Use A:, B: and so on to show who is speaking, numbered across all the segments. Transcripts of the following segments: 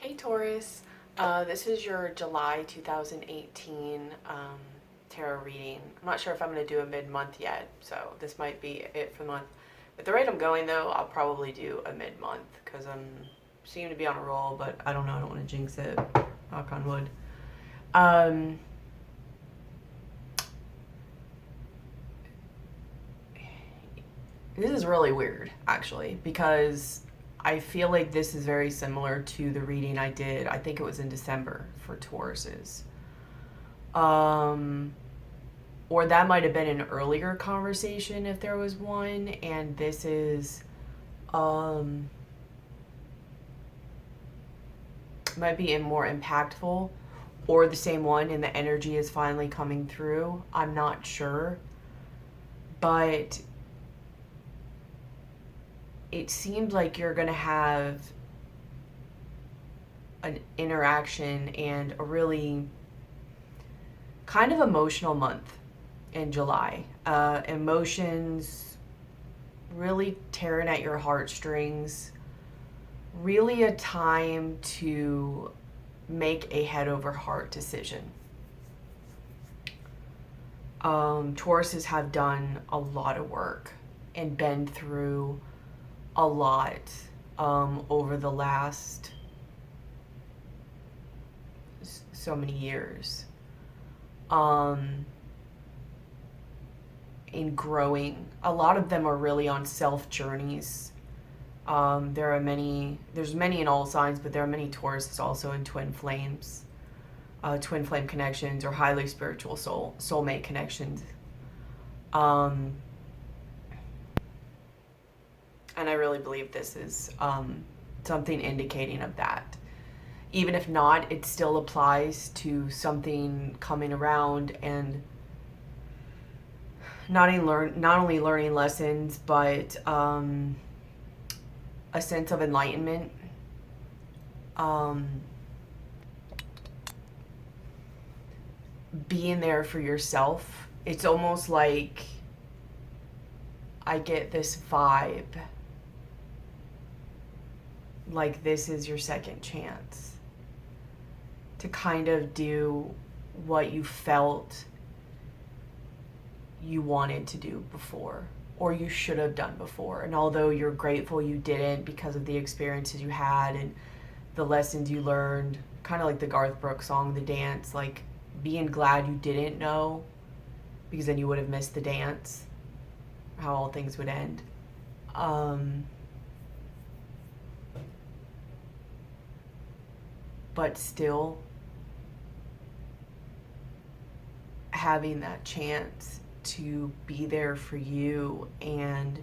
A: Hey Taurus, this is your July 2018 tarot reading. I'm not sure if I'm going to do a mid-month yet, so this might be it for the month. At the rate I'm going though, I'll probably do a mid-month because I'm seem to be on a roll, but I don't know, I don't want to jinx it. Knock on wood. Um, this is really weird actually because I feel like this is very similar to the reading I did. I think it was in December for Tauruses. Um, or that might have been an earlier conversation if there was one, and this is um might be more impactful, or the same one and the energy is finally coming through. I'm not sure, but it seems like you're gonna have an interaction and a really kind of emotional month in July. Emotions really tearing at your heartstrings. Really a time to make a head over heart decision. Tauruses have done a lot of work and been through a lot over the last so many years. In growing, a lot of them are really on self journeys. There's many in all signs, but there are many Tauruses also in twin flames, twin flame connections, or highly spiritual soulmate connections. Um, and I really believe this is something indicating of that. Even if not, it still applies to something coming around and not only learning lessons, but a sense of enlightenment. Being there for yourself. It's almost like I get this vibe like this is your second chance to kind of do what you felt you wanted to do before or you should have done before. And although you're grateful you didn't because of the experiences you had and the lessons you learned, kind of like the Garth Brooks song, The Dance, like being glad you didn't know because then you would have missed the dance, how all things would end. But still having that chance to be there for you and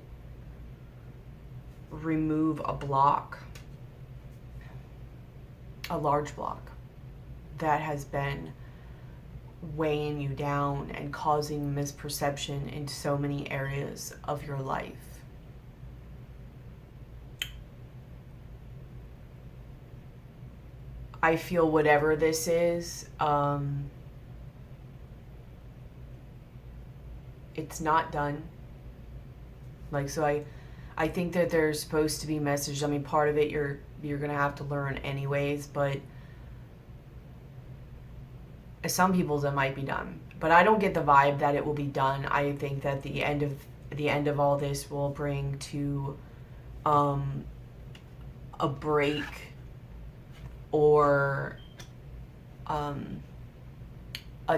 A: remove a block, a large block that has been weighing you down and causing misperception in so many areas of your life. I feel whatever this is, it's not done. Like, so I think that there's supposed to be messages. I mean, part of it you're gonna have to learn anyways, but some people's it might be done. But I don't get the vibe that it will be done. I think that the end of all this will bring to a break or a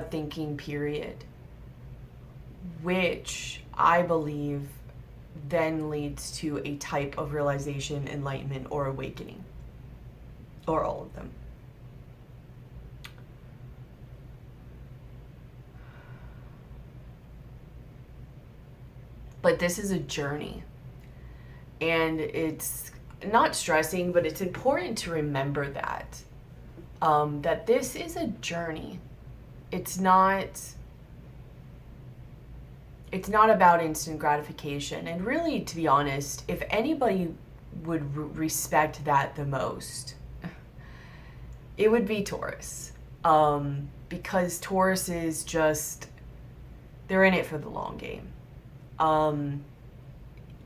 A: thinking period, which I believe then leads to a type of realization, enlightenment, or awakening, or all of them. But this is a journey, and it's not stressing, but it's important to remember that that this is a journey. It's not about instant gratification. And really, to be honest, if anybody would respect that the most, it would be Taurus. Because Taurus is just, they're in it for the long game.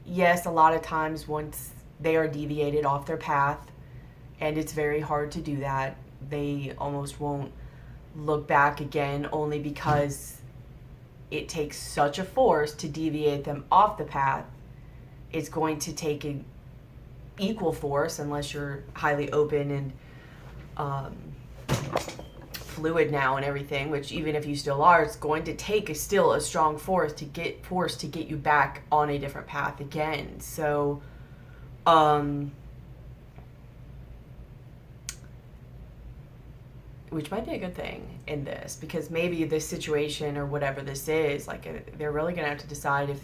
A: Yes, a lot of times once they are deviated off their path And it's very hard to do that. They almost won't look back again, only because it takes such a force to deviate them off the path. It's going to take an equal force, unless you're highly open and fluid now and everything, which even if you still are, it's going to take still a strong force to get you back on a different path again. So which might be a good thing in this, because maybe this situation or whatever this is, like, they're really gonna have to decide if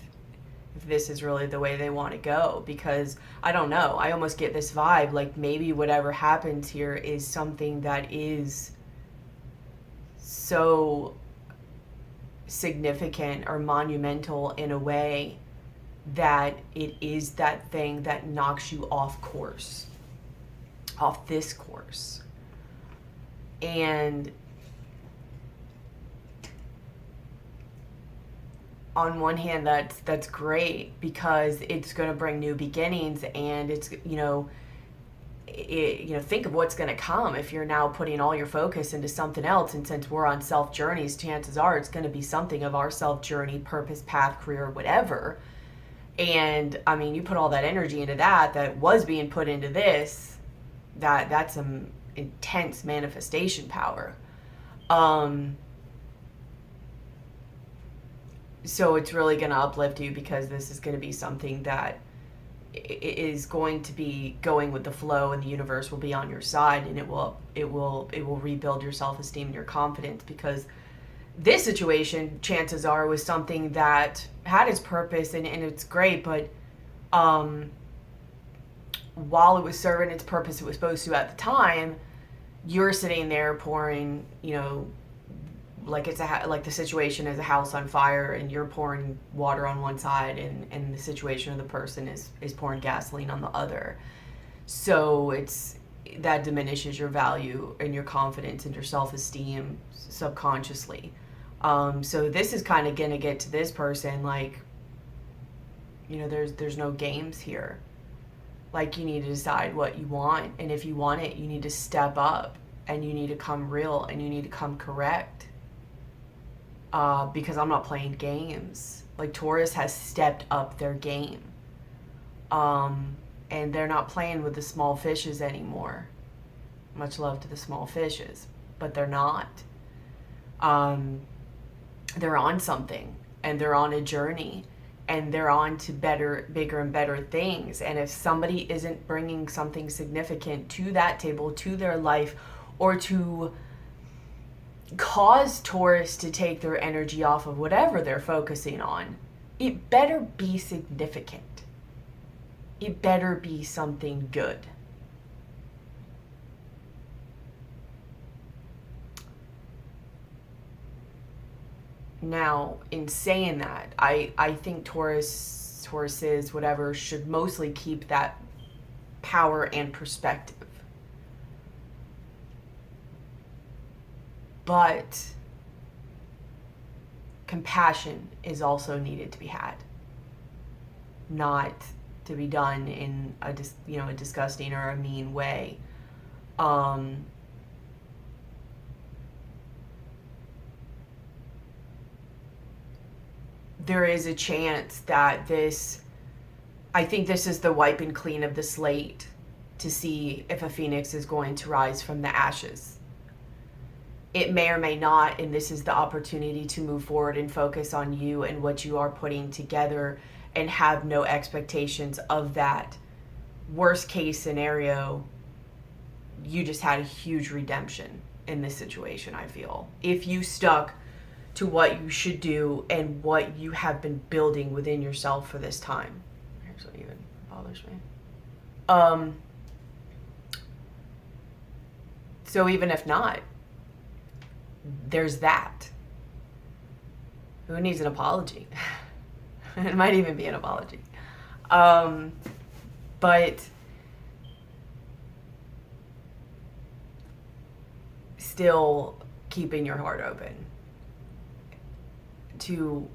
A: this is really the way they want to go. Because I don't know, I almost get this vibe like maybe whatever happens here is something that is so significant or monumental in a way that it is that thing that knocks you off course, off this course. And on one hand, that's great, because it's going to bring new beginnings, and it's, think of what's going to come if you're now putting all your focus into something else. And since we're on self journeys, chances are it's going to be something of our self journey, purpose, path, career, whatever. And I mean, you put all that energy into that was being put into this, that's some intense manifestation power. So it's really going to uplift you, because this is going to be something that is going to be going with the flow, and the universe will be on your side, and it will rebuild your self-esteem and your confidence. Because this situation, chances are, was something that had its purpose, and it's great, but while it was serving its purpose it was supposed to at the time, you're sitting there pouring, like it's like the situation is a house on fire, and you're pouring water on one side, and the situation of the person is pouring gasoline on the other. So that diminishes your value and your confidence and your self-esteem subconsciously. So this is kind of gonna get to this person, like, there's no games here. Like, you need to decide what you want, and if you want it, you need to step up, and you need to come real, and you need to come correct. Because I'm not playing games. Like, Taurus has stepped up their game. And they're not playing with the small fishes anymore. Much love to the small fishes, but they're not. They're on something, and they're on a journey, and they're on to better, bigger and better things. And if somebody isn't bringing something significant to that table, to their life, or to cause Taurus to take their energy off of whatever they're focusing on, it better be significant. It better be something good. Now, in saying that, I think Tauruses, whatever, should mostly keep that power and perspective. But compassion is also needed to be had. Not to be done in a disgusting or a mean way. There is a chance that I think this is the wipe and clean of the slate to see if a phoenix is going to rise from the ashes. It may or may not, and this is the opportunity to move forward and focus on you and what you are putting together, and have no expectations of that. Worst case scenario, you just had a huge redemption in this situation, I feel. If you stuck to what you should do and what you have been building within yourself for this time. Here's what even bothers me. So even if not, there's that. Who needs an apology? It might even be an apology. But still keeping your heart open to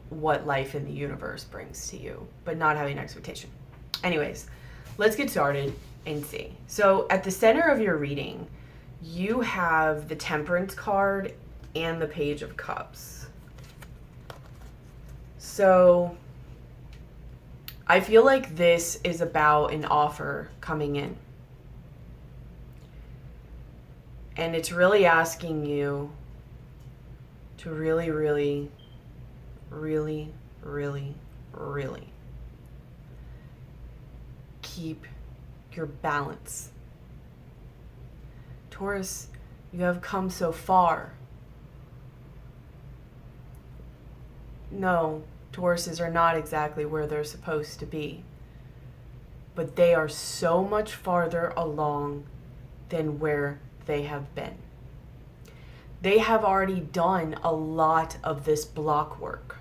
A: what life in the universe brings to you, but not having an expectation. Anyways, let's get started. and see. So at the center of your reading, you have the Temperance card and the Page of Cups. So I feel like this is about an offer coming in. And it's really asking you to really, really, really, really, really keep your balance. Taurus, you have come so far. No, Tauruses are not exactly where they're supposed to be. But they are so much farther along than where they have been. They have already done a lot of this block work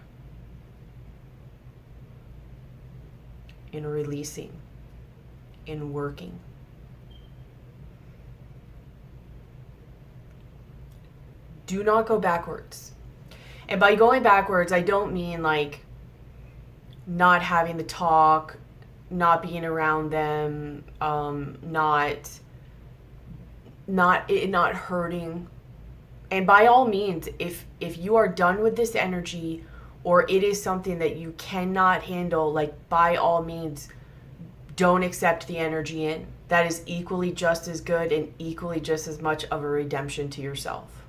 A: in releasing, in working. Do not go backwards. And by going backwards, I don't mean like not having the talk, not being around them, not hurting. And by all means, if you are done with this energy, or it is something that you cannot handle, like by all means, don't accept the energy in. That is equally just as good and equally just as much of a redemption to yourself.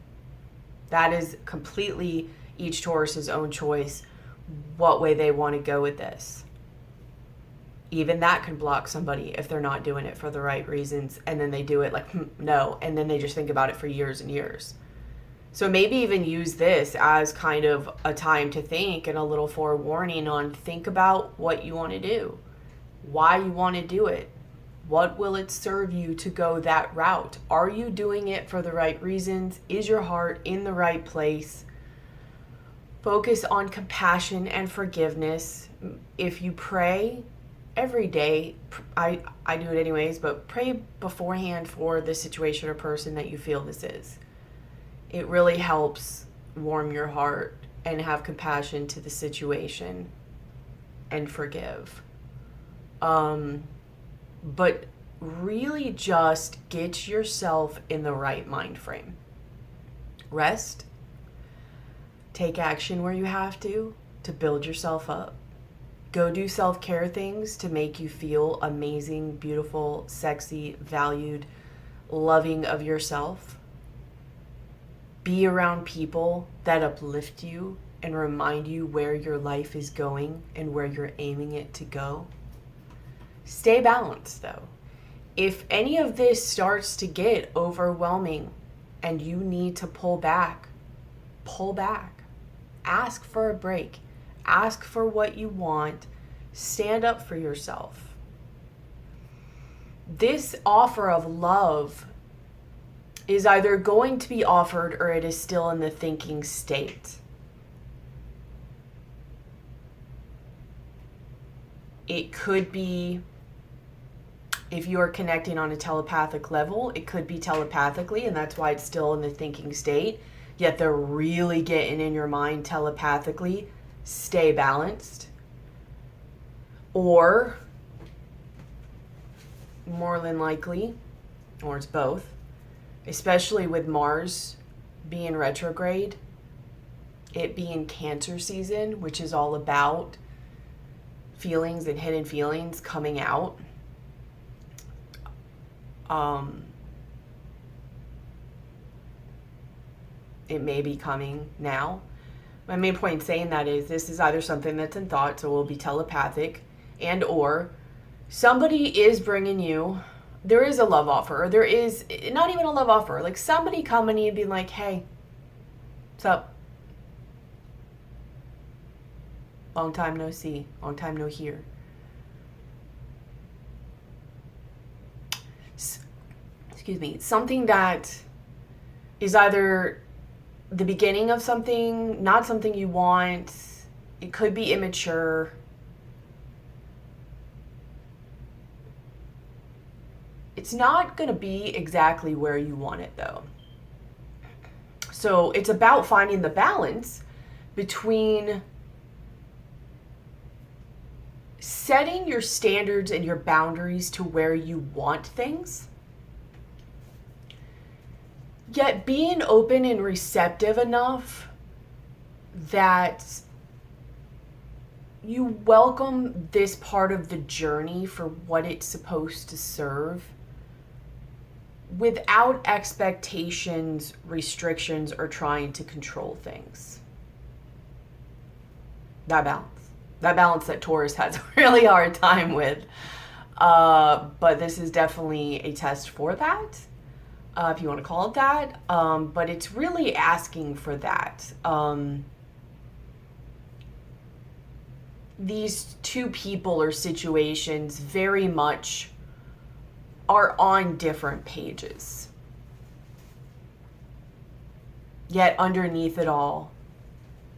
A: That is completely each Taurus's own choice, what way they want to go with this. Even that can block somebody if they're not doing it for the right reasons, and then they do it like, no, and then they just think about it for years and years. So maybe even use this as kind of a time to think and a little forewarning on, think about what you want to do, why you want to do it. What will it serve you to go that route? Are you doing it for the right reasons? Is your heart in the right place? Focus on compassion and forgiveness. If you pray every day, I do it anyways, but pray beforehand for the situation or person that you feel this is. It really helps warm your heart and have compassion to the situation and forgive. But really just get yourself in the right mind frame. Rest. Take action where you have to build yourself up. Go do self-care things to make you feel amazing, beautiful, sexy, valued, loving of yourself. Be around people that uplift you and remind you where your life is going and where you're aiming it to go. Stay balanced, though. If any of this starts to get overwhelming and you need to pull back. Ask for a break. Ask for what you want. Stand up for yourself. This offer of love is either going to be offered or it is still in the thinking state. It could be, if you are connecting on a telepathic level, it could be telepathically, and that's why it's still in the thinking state, yet they're really getting in your mind telepathically. Stay balanced. Or, more than likely, or it's both, especially with Mars being retrograde, it being Cancer season, which is all about feelings and hidden feelings coming out. It may be coming now. My main point in saying that is this is either something that's in thought, so it will be telepathic, and or somebody is bringing you, there is a love offer, or there is not even a love offer, like somebody coming to you and being like, hey, what's up? Long time no see, long time no hear. Excuse me, something that is either the beginning of something, not something you want. It could be immature. It's not going to be exactly where you want it, though. So it's about finding the balance between setting your standards and your boundaries to where you want things, yet being open and receptive enough that you welcome this part of the journey for what it's supposed to serve without expectations, restrictions, or trying to control things. That balance that Taurus has a really hard time with. But this is definitely a test for that, if you want to call it that. But it's really asking for that. These two people or situations very much are on different pages. Yet underneath it all,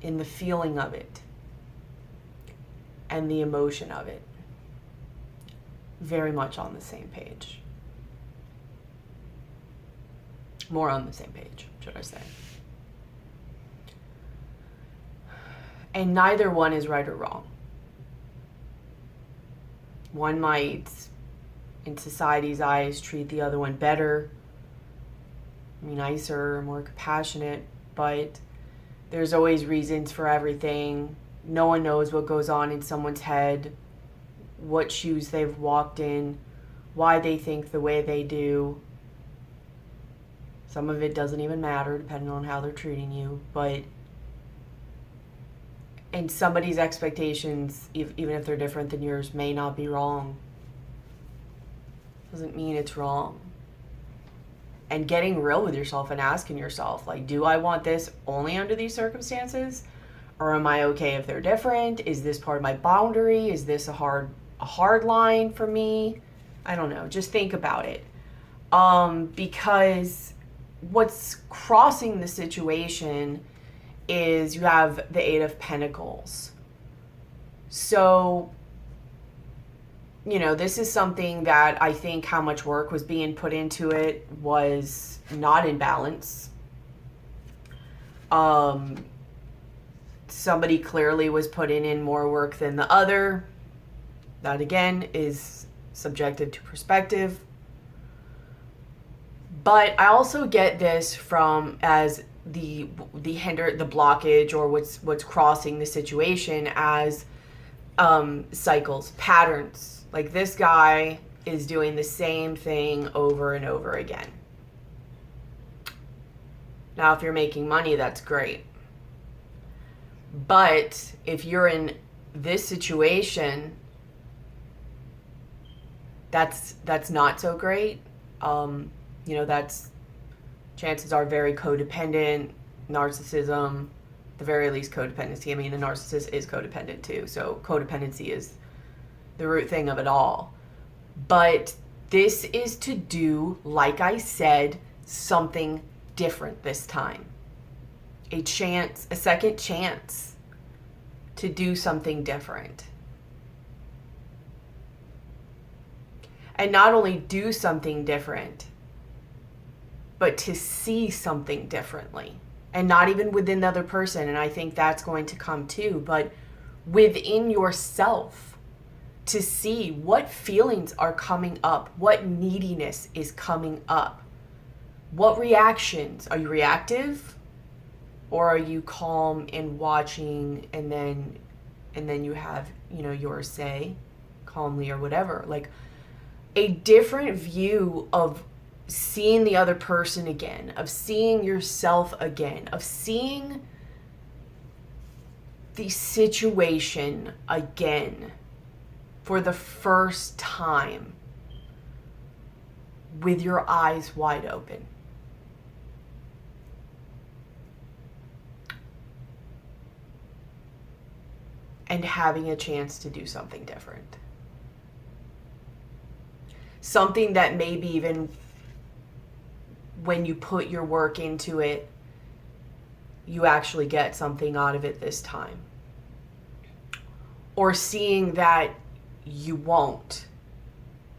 A: in the feeling of it and the emotion of it, very much on the same page. More on the same page, should I say. And neither one is right or wrong. One might, in society's eyes, treat the other one better, nicer, more compassionate, but there's always reasons for everything. No one knows what goes on in someone's head, what shoes they've walked in, why they think the way they do. Some of it doesn't even matter, depending on how they're treating you, and somebody's expectations, even if they're different than yours, may not be wrong. Doesn't mean it's wrong. And getting real with yourself and asking yourself, like, do I want this only under these circumstances? Or am I okay if they're different? Is this part of my boundary? Is this a hard line for me? I don't know. Just think about it. Because what's crossing the situation is you have the Eight of Pentacles. So, this is something that I think how much work was being put into it was not in balance. Somebody clearly was putting in more work than the other. That, again, is subjective to perspective. But I also get this from as the blockage, or what's crossing the situation as cycles, patterns. Like, this guy is doing the same thing over and over again. Now, if you're making money, that's great. But if you're in this situation, that's not so great. That's chances are very codependent, narcissism, at the very least codependency. I mean, a narcissist is codependent too, so codependency is the root thing of it all. But this is to do, like I said, something different this time. A second chance to do something different. And not only do something different, but to see something differently. And not even within the other person, and I think that's going to come too, but within yourself, to see what feelings are coming up, what neediness is coming up, what reactions. Are you reactive? Or are you calm and watching, and then you have, your say calmly or whatever. Like, a different view of seeing the other person again, of seeing yourself again, of seeing the situation again for the first time with your eyes wide open. And having a chance to do something different. Something that maybe even when you put your work into it, you actually get something out of it this time. Or seeing that you won't.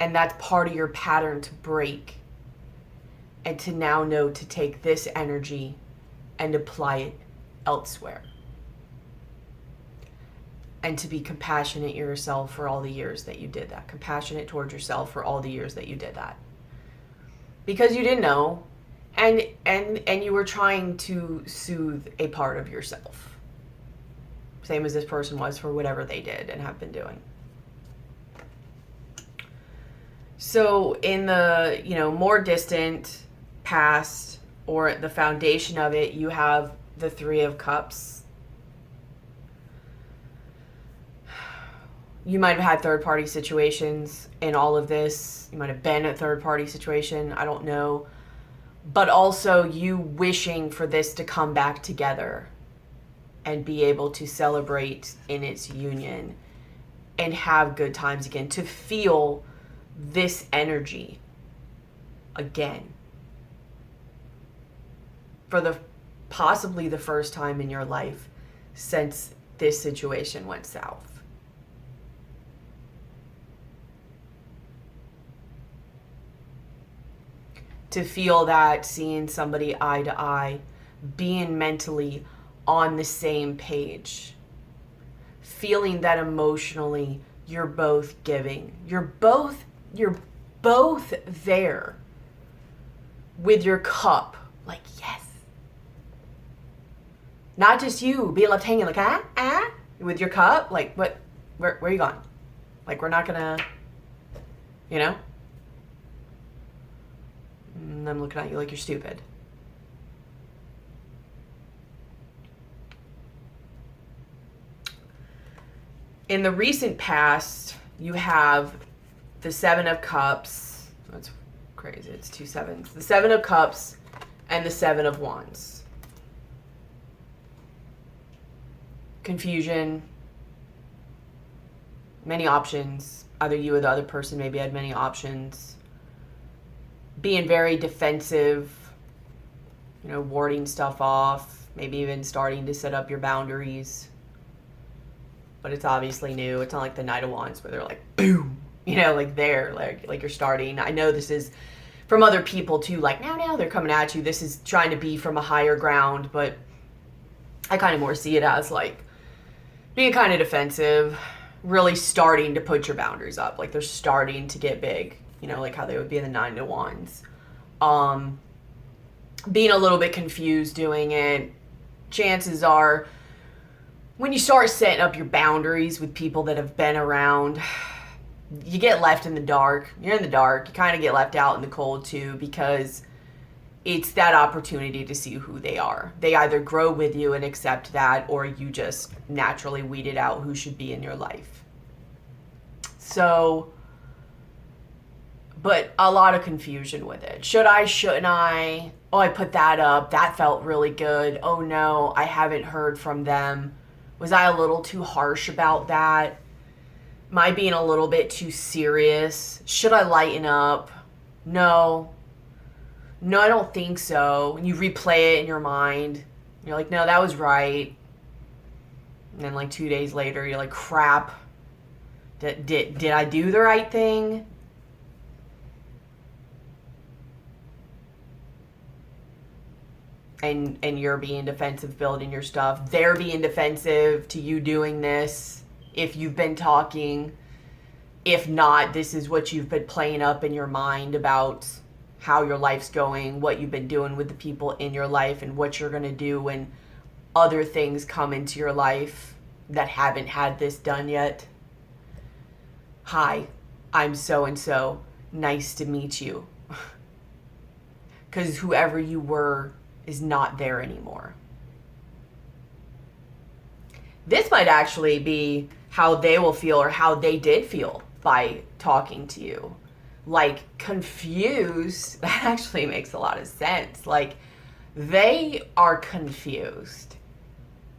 A: And that's part of your pattern to break. And to now know to take this energy and apply it elsewhere. and to be compassionate yourself for all the years that you did that. Compassionate towards yourself for all the years that you did that. Because you didn't know, and you were trying to soothe a part of yourself. Same as this person was for whatever they did and have been doing. So in the, more distant past, or the foundation of it, you have the Three of Cups. You might have had third-party situations in all of this. You might have been a third-party situation. I don't know. But also you wishing for this to come back together and be able to celebrate in its union and have good times again. To feel this energy again. For possibly the first time in your life since this situation went south. To feel that, seeing somebody eye to eye, being mentally on the same page, feeling that emotionally you're both giving. You're both there with your cup, like, yes. Not just you being left hanging, like, with your cup, like, what, where are you going? Like, we're not gonna, And I'm looking at you like you're stupid. In the recent past, you have the Seven of Cups. That's crazy. It's 2 sevens. The Seven of Cups and the Seven of Wands. Confusion. Many options. Either you or the other person maybe had many options. Being very defensive. Warding stuff off. Maybe even starting to set up your boundaries. But it's obviously new. It's not like the Knight of Wands where they're like, boom, like there, like you're starting. I know this is from other people too, like now they're coming at you. This is trying to be from a higher ground, but I kind of more see it as like being kind of defensive, really starting to put your boundaries up. Like they're starting to get big, like how they would be in the Nine of Wands. Being a little bit confused doing it. Chances are, when you start setting up your boundaries with people that have been around, you get left in the dark. You're in the dark. You kind of get left out in the cold too, because it's that opportunity to see who they are. They either grow with you and accept that, or you just naturally weeded out who should be in your life. So, but a lot of confusion with it. Should I? Shouldn't I? Oh, I put that up. That felt really good. Oh no, I haven't heard from them. Was I a little too harsh about that? Am I being a little bit too serious? Should I lighten up? No, I don't think so. And you replay it in your mind. You're like, no, that was right. And then like 2 days later, you're like, crap. Did I do the right thing? And you're being defensive, building your stuff. They're being defensive to you doing this. If you've been talking, if not, this is what you've been playing up in your mind about how your life's going, what you've been doing with the people in your life, and what you're going to do when other things come into your life that haven't had this done yet. Hi, I'm so-and-so. Nice to meet you. Because whoever you were is not there anymore. This might actually be how they will feel, or how they did feel by talking to you. Like, confused, that actually makes a lot of sense. Like, they are confused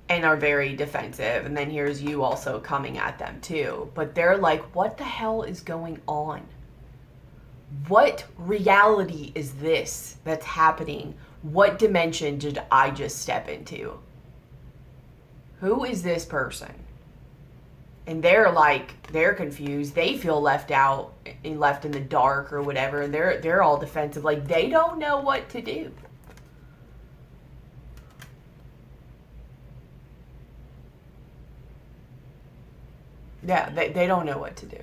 A: and are very defensive, and then here's you also coming at them too. But they're like, what the hell is going on? What reality is this that's happening? What dimension did I just step into? Who is this person? And they're confused. They feel left out and left in the dark or whatever. And they're all defensive. Like, they don't know what to do. Yeah, they don't know what to do.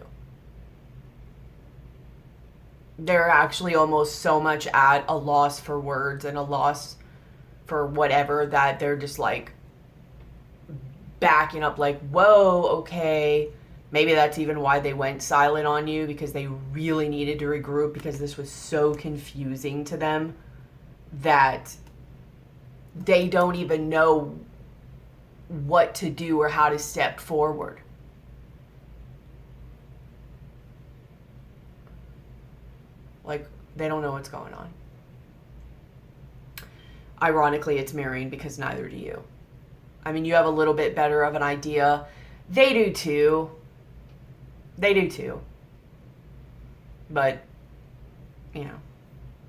A: They're actually almost so much at a loss for words and a loss for whatever that they're just like backing up like, whoa, okay. Maybe that's even why they went silent on you, because they really needed to regroup, because this was so confusing to them that they don't even know what to do or how to step forward. Like, they don't know what's going on. Ironically, it's mirroring, because neither do you. I mean, you have a little bit better of an idea. They do too. They do too. But, you know,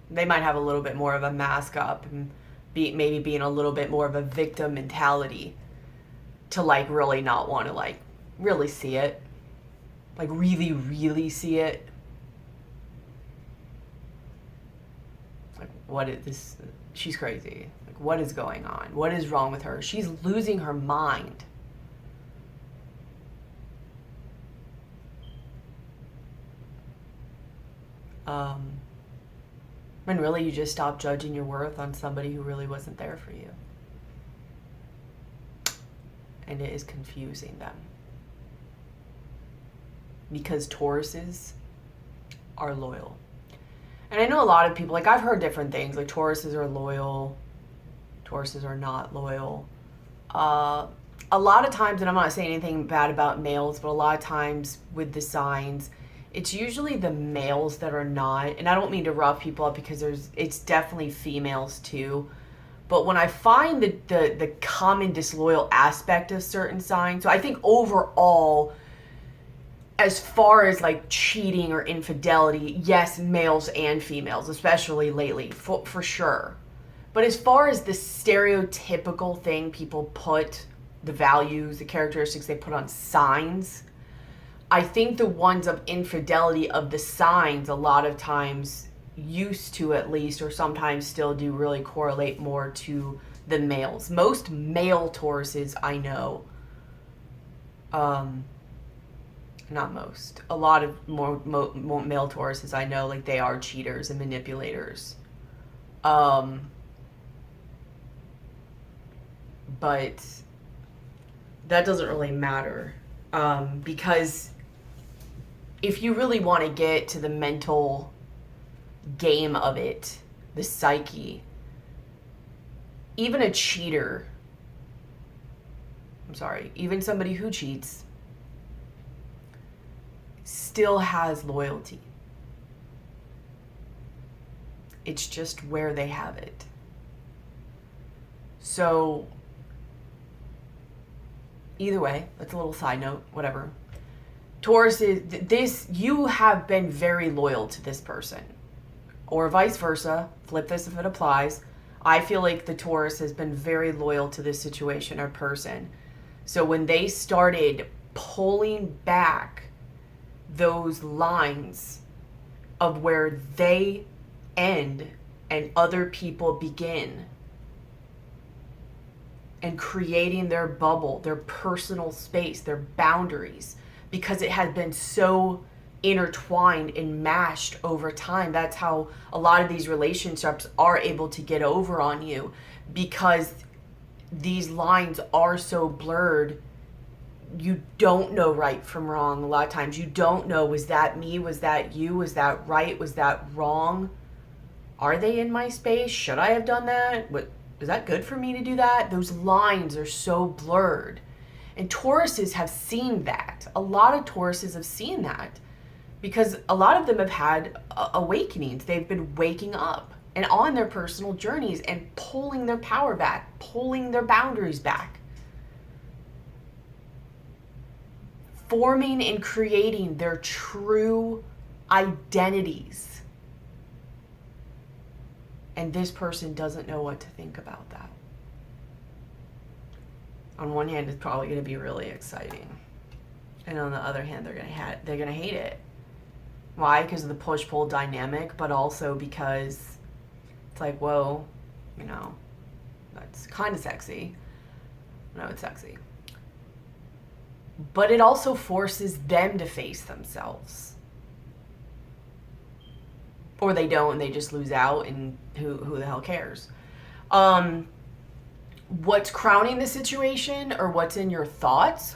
A: they might have a little bit more of a mask up and maybe being a little bit more of a victim mentality to like really not want to like really see it. Like really, really see it. Like, what is this? She's crazy. Like, what is going on? What is wrong with her? She's losing her mind. When really you just stop judging your worth on somebody who really wasn't there for you. And it is confusing them. Because Tauruses are loyal. And I know a lot of people, like I've heard different things, like Tauruses are loyal, Tauruses are not loyal. A lot of times, and I'm not saying anything bad about males, but a lot of times with the signs, it's usually the males that are not, and I don't mean to rough people up, because it's definitely females too. But when I find the common disloyal aspect of certain signs, so I think overall, as far as like cheating or infidelity, yes, males and females, especially lately, for sure. But as far as the stereotypical thing people put, the values, the characteristics they put on signs, I think the ones of infidelity of the signs a lot of times used to, at least, or sometimes still do, really correlate more to the males. Most male Tauruses I know, not most, a lot of more male Tauruses I know, like they are cheaters and manipulators. But that doesn't really matter, because if you really want to get to the mental game of it, the psyche, even a cheater, even somebody who cheats still has loyalty. It's just where they have it. So either way, that's a little side note, whatever. Taurus is this, you have been very loyal to this person, or vice versa. Flip this if it applies. I feel like the Taurus has been very loyal to this situation or person. So when they started pulling back those lines of where they end and other people begin, and creating their bubble, their personal space, their boundaries, because it has been so intertwined and mashed over time. That's how a lot of these relationships are able to get over on you, because these lines are so blurred. You don't know right from wrong. A lot of times you don't know, was that me? Was that you? Was that right? Was that wrong? Are they in my space? Should I have done that? Is that good for me to do that? Those lines are so blurred. And Tauruses have seen that. A lot of Tauruses have seen that, because a lot of them have had awakenings. They've been waking up and on their personal journeys and pulling their power back, pulling their boundaries back, forming and creating their true identities. And this person doesn't know what to think about that. On one hand, it's probably going to be really exciting, and on the other hand, they're going to hate it. Why? Because of the push-pull dynamic, but also because it's like, whoa, you know, that's kind of sexy. No, it's sexy. but it also forces them to face themselves. Or they don't, and they just lose out, and who the hell cares? What's crowning the situation, or what's in your thoughts?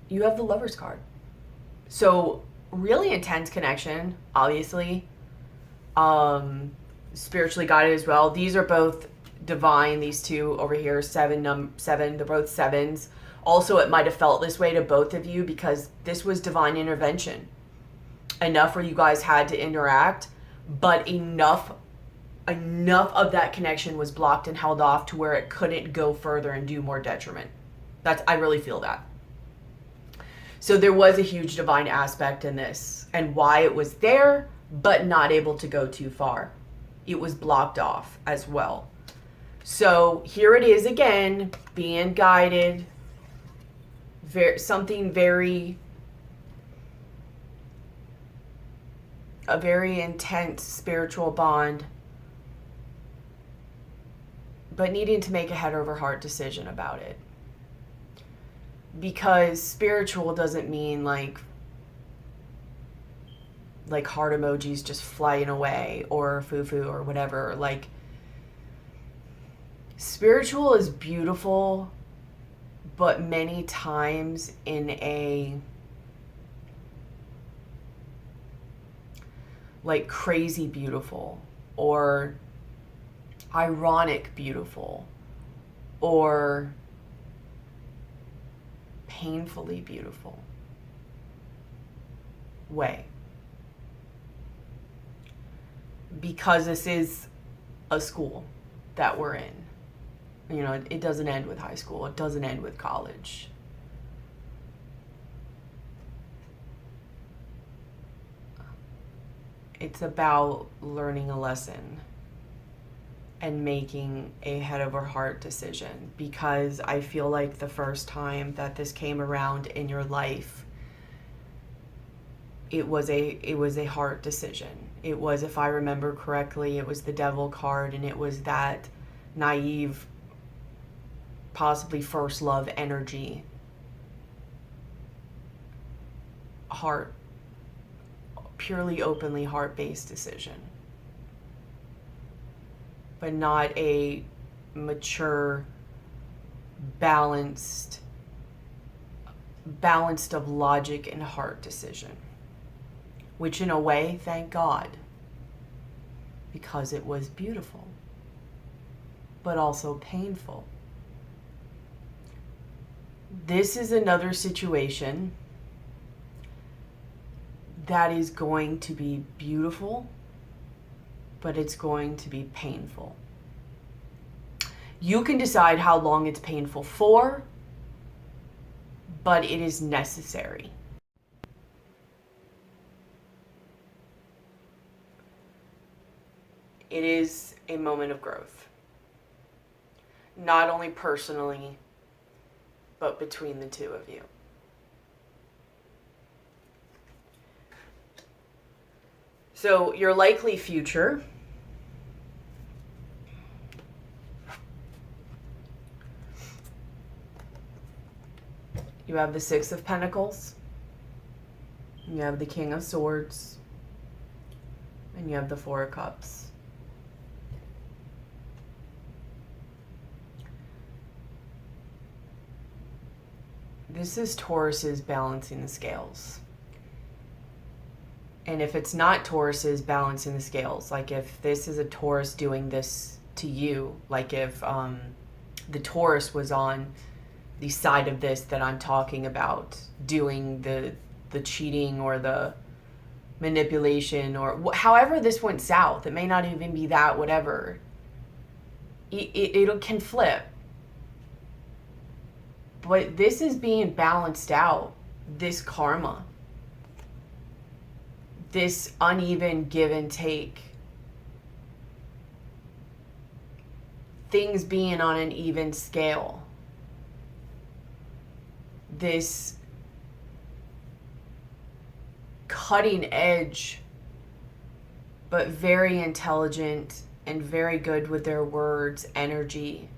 A: You have the Lover's card. So really intense connection, obviously. Spiritually guided as well. These are both divine, these two over here, seven, they're both sevens. Also, it might have felt this way to both of you because this was divine intervention. Enough where you guys had to interact, but enough of that connection was blocked and held off to where it couldn't go further and do more detriment. I really feel that. So there was a huge divine aspect in this, and why it was there, but not able to go too far. It was blocked off as well. So here it is again, being guided. A very intense spiritual bond, but needing to make a head over heart decision about it. Because spiritual doesn't mean like heart emojis just flying away or foo-foo or whatever. Like, spiritual is beautiful, but many times in a like crazy beautiful, or ironic beautiful, or painfully beautiful way. Because this is a school that we're in. You know, it doesn't end with high school. It doesn't end with college. It's about learning a lesson and making a head over heart decision, because I feel like the first time that this came around in your life, it was a heart decision. It was, if I remember correctly, it was the Devil card, and it was that naive, possibly first love energy. Heart, purely openly heart-based decision. But not a mature, balanced of logic and heart decision. Which in a way, thank God, because it was beautiful, but also painful. This is another situation that is going to be beautiful, but it's going to be painful. You can decide how long it's painful for, but it is necessary. It is a moment of growth. Not only personally, but between the two of you. So your likely future, you have the Six of Pentacles, you have the King of Swords, and you have the Four of Cups. This is Taurus's balancing the scales. And if it's not Taurus's balancing the scales, like if this is a Taurus doing this to you, like if the Taurus was on the side of this that I'm talking about, doing the cheating or the manipulation, or however this went south, it may not even be that, whatever. It can flip. But this is being balanced out, this karma, this uneven give and take, things being on an even scale, this cutting edge, but very intelligent and very good with their words, energy.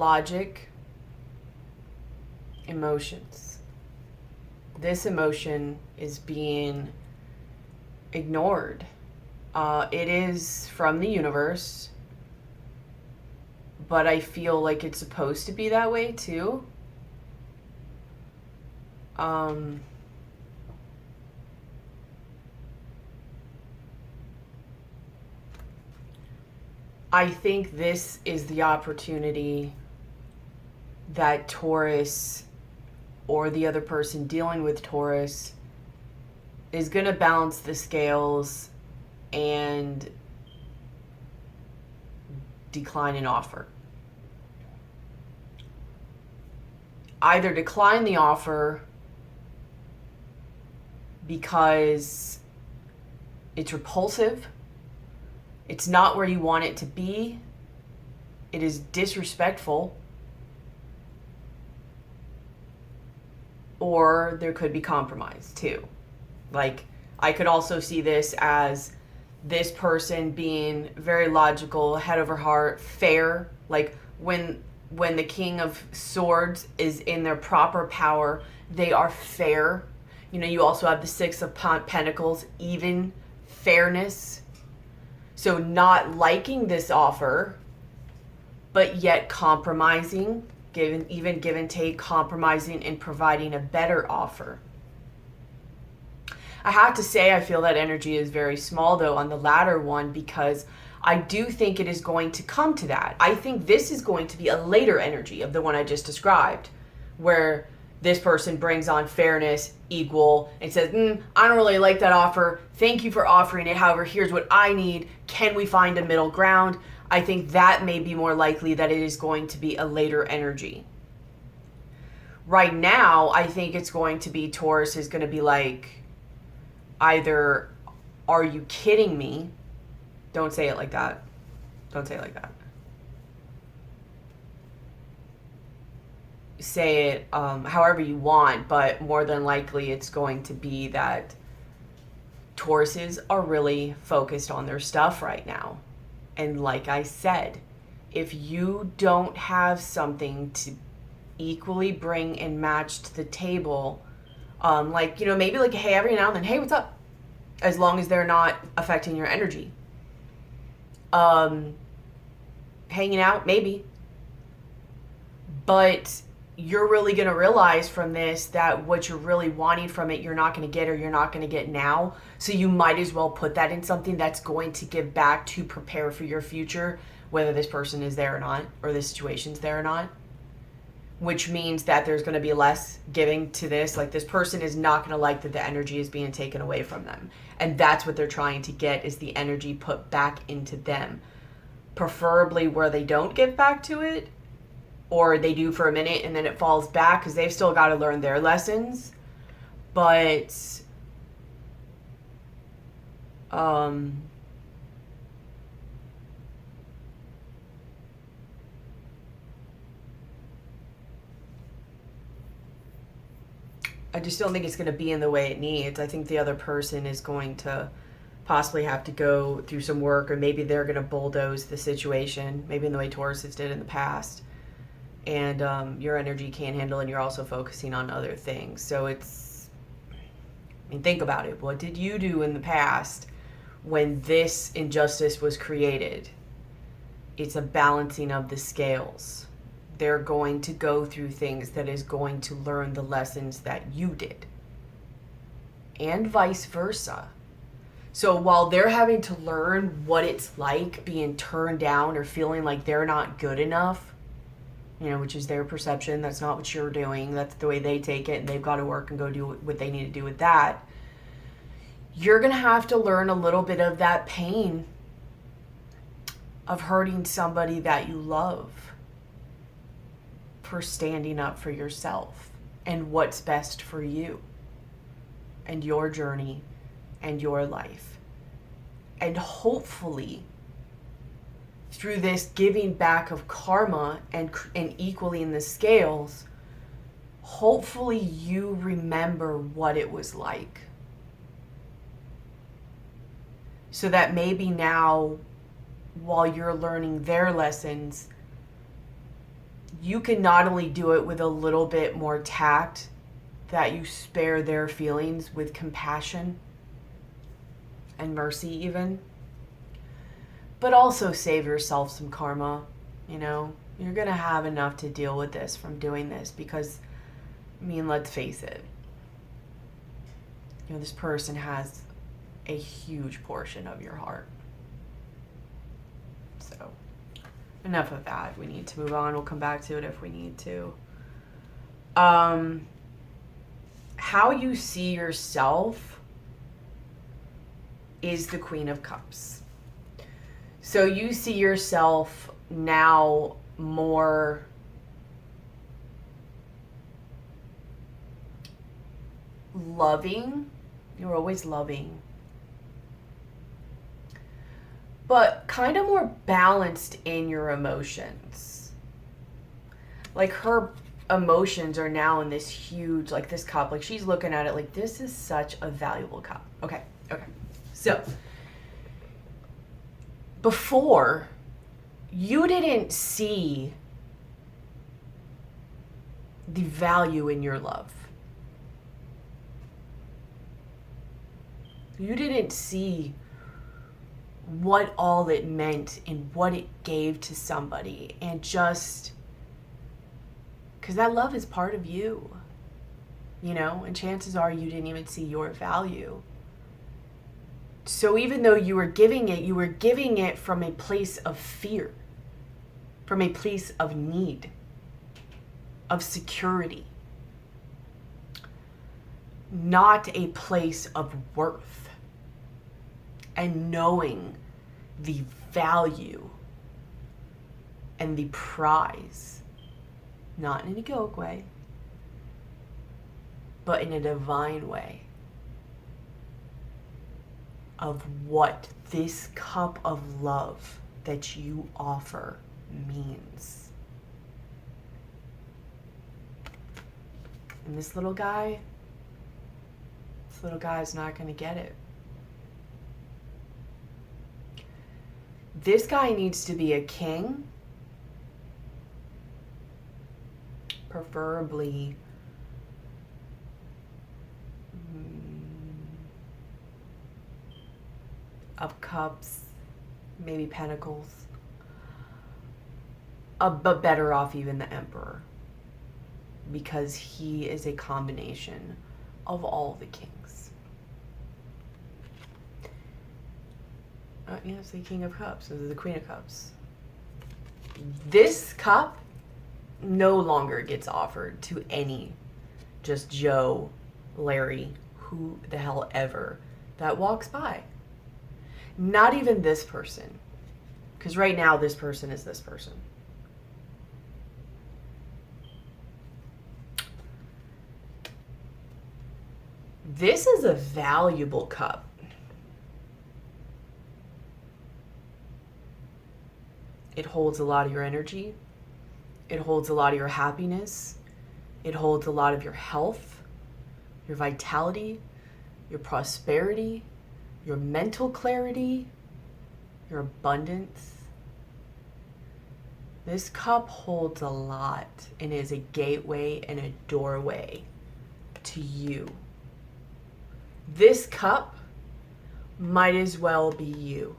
A: logic, emotions. This emotion is being ignored. It is from the universe, but I feel like it's supposed to be that way too. I think this is the opportunity that Taurus or the other person dealing with Taurus is going to balance the scales and decline an offer. Either decline the offer because it's repulsive, it's not where you want it to be, it is disrespectful, or there could be compromise too. Like, I could also see this as this person being very logical, head over heart, fair. Like when the King of Swords is in their proper power, they are fair. You know, you also have the Six of Pentacles, even fairness. So not liking this offer, but yet compromising, give and take, compromising and providing a better offer. I have to say, I feel that energy is very small though on the latter one, because I do think it is going to come to that. I think this is going to be a later energy of the one I just described, where this person brings on fairness, equal, and says, I don't really like that offer. Thank you for offering it. However, here's what I need. Can we find a middle ground? I think that may be more likely that it is going to be a later energy. Right now, I think it's going to be Taurus is going to be like, either, are you kidding me? Don't say it like that. Don't say it like that. Say it however you want, but more than likely it's going to be that Tauruses are really focused on their stuff right now. And like I said, if you don't have something to equally bring and match to the table, like, you know, maybe like, hey, every now and then, hey, what's up? As long as they're not affecting your energy. Hanging out, maybe. But you're really going to realize from this that what you're really wanting from it, you're not going to get, or you're not going to get now. So you might as well put that in something that's going to give back to prepare for your future, whether this person is there or not, or this situation's there or not. Which means that there's going to be less giving to this. Like, this person is not going to like that the energy is being taken away from them. And that's what they're trying to get, is the energy put back into them. Preferably where they don't give back to it, or they do for a minute and then it falls back, because they've still got to learn their lessons. But I just don't think it's going to be in the way it needs. I think the other person is going to possibly have to go through some work, or maybe they're going to bulldoze the situation, maybe in the way Tauruses did in the past. And your energy can't handle, and you're also focusing on other things. So it's, I mean, think about it. What did you do in the past when this injustice was created? It's a balancing of the scales. They're going to go through things that is going to learn the lessons that you did, and vice versa. So while they're having to learn what it's like being turned down or feeling like they're not good enough, you know, which is their perception, that's not what you're doing, that's the way they take it, and they've got to work and go do what they need to do with that, you're going to have to learn a little bit of that pain of hurting somebody that you love, for standing up for yourself and what's best for you and your journey and your life. And hopefully, through this giving back of karma and equally in the scales, hopefully you remember what it was like. So that maybe now, while you're learning their lessons, you can not only do it with a little bit more tact, that you spare their feelings with compassion and mercy even, but also save yourself some karma. You know, you're gonna have enough to deal with this from doing this, because, I mean, let's face it, you know, this person has a huge portion of your heart. So enough of that. We need to move on. We'll come back to it if we need to. How you see yourself is the Queen of Cups. So you see yourself now more loving. You're always loving, but kind of more balanced in your emotions. Like, her emotions are now in this huge, like, this cup. Like, she's looking at it like, this is such a valuable cup. Okay. So, before, you didn't see the value in your love. You didn't see what all it meant and what it gave to somebody, and just because that love is part of you, you know, and chances are you didn't even see your value. So even though you were giving it from a place of fear, from a place of need, of security, not a place of worth and knowing the value and the prize, not in an egoic way, but in a divine way, of what this cup of love that you offer means. And this little guy is not going to get it. This guy needs to be a king, preferably of cups, maybe pentacles, but better off even the emperor, because he is a combination of all the kings. Yes, the King of Cups. This is the Queen of Cups. This cup no longer gets offered to any just Joe, Larry, who the hell ever that walks by. Not even this person. Because right now this person is this person. This is a valuable cup. It holds a lot of your energy. It holds a lot of your happiness. It holds a lot of your health, your vitality, your prosperity, your mental clarity, your abundance. This cup holds a lot and is a gateway and a doorway to you. This cup might as well be you,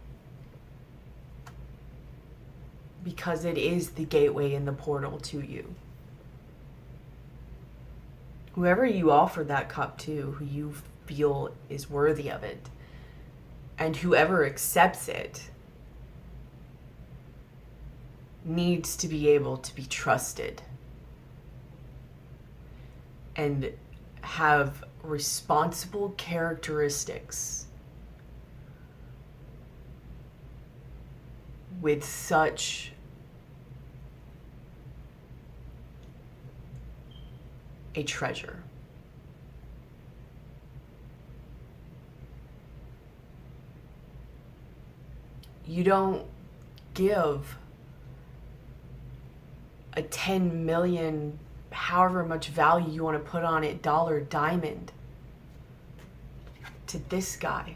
A: because it is the gateway and the portal to you. Whoever you offer that cup to, who you feel is worthy of it, and whoever accepts it, needs to be able to be trusted and have responsible characteristics with such a treasure. You don't give a 10 million, however much value you want to put on it, dollar diamond to this guy.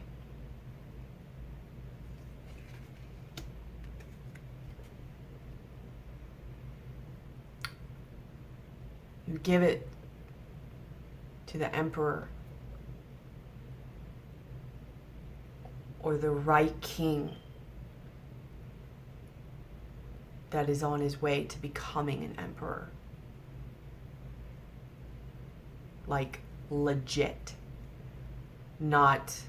A: you give it to the Emperor or the right king that is on his way to becoming an emperor. Like, legit. Not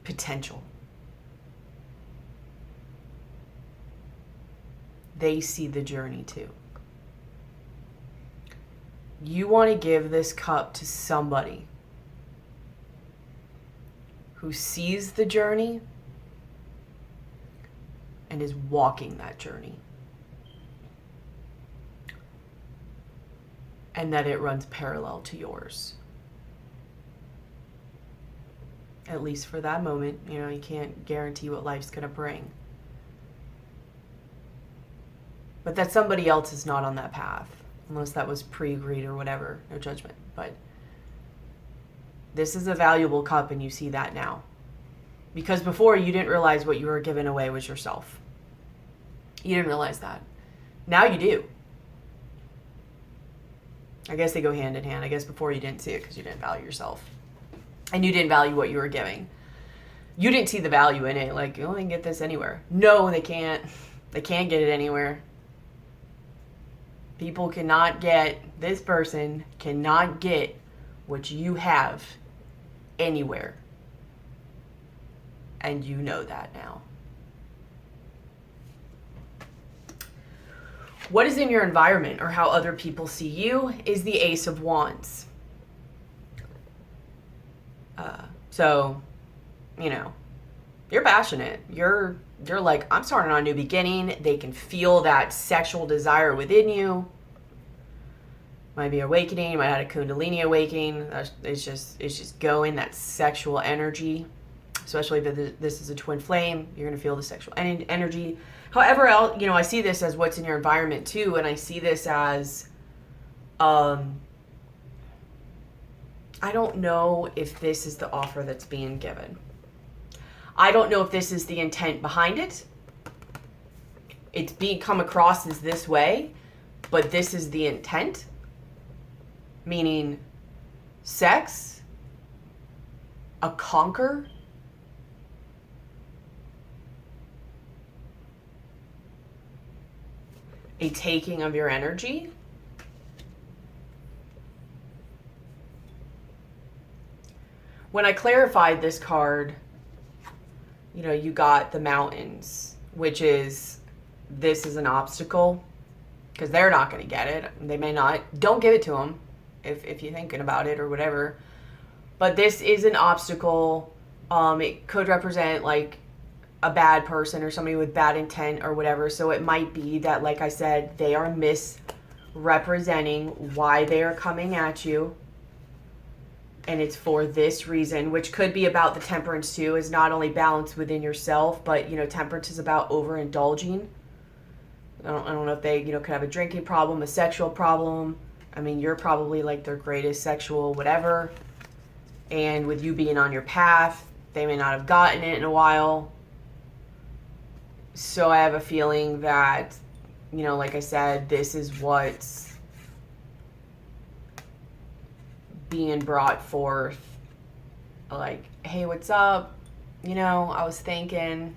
A: potential. They see the journey too. You want to give this cup to somebody who sees the journey and is walking that journey. And that it runs parallel to yours. At least for that moment. You know, you can't guarantee what life's going to bring. But that somebody else is not on that path. Unless that was pre-agreed or whatever. No judgment. But this is a valuable cup and you see that now. Because before you didn't realize what you were giving away was yourself. You didn't realize that. Now you do. I guess they go hand in hand. I guess before you didn't see it because you didn't value yourself. And you didn't value what you were giving. You didn't see the value in it. Like, oh, they can get this anywhere. No, they can't. They can't get it anywhere. People cannot get, this person cannot get what you have anywhere. And you know that now. What is in your environment or how other people see you is the Ace of Wands. So, you know, you're passionate. You're like, I'm starting on a new beginning. They can feel that sexual desire within you. Might be awakening. Might have a Kundalini awakening. It's just going, that sexual energy. Especially if this is a twin flame, you're going to feel the sexual energy. However, I see this as what's in your environment too, and I see this as, I don't know if this is the offer that's being given. I don't know if this is the intent behind it. It's being come across as this way, but this is the intent, meaning sex, a conquer, a taking of your energy, when I clarified this card, you know, you got the mountains, which is, this is an obstacle, because they're not going to get it. They may not. Don't give it to them if you're thinking about it or whatever. But this is an obstacle. It could represent like a bad person or somebody with bad intent or whatever. So it might be that, like I said, they are misrepresenting why they are coming at you. And it's for this reason, which could be about the temperance too, is not only balance within yourself, but, you know, temperance is about overindulging. I don't know if they, could have a drinking problem, a sexual problem. I mean, you're probably like their greatest sexual whatever. And with you being on your path, they may not have gotten it in a while. So I have a feeling that, like I said, this is what's being brought forth. Like, hey, what's up? I was thinking,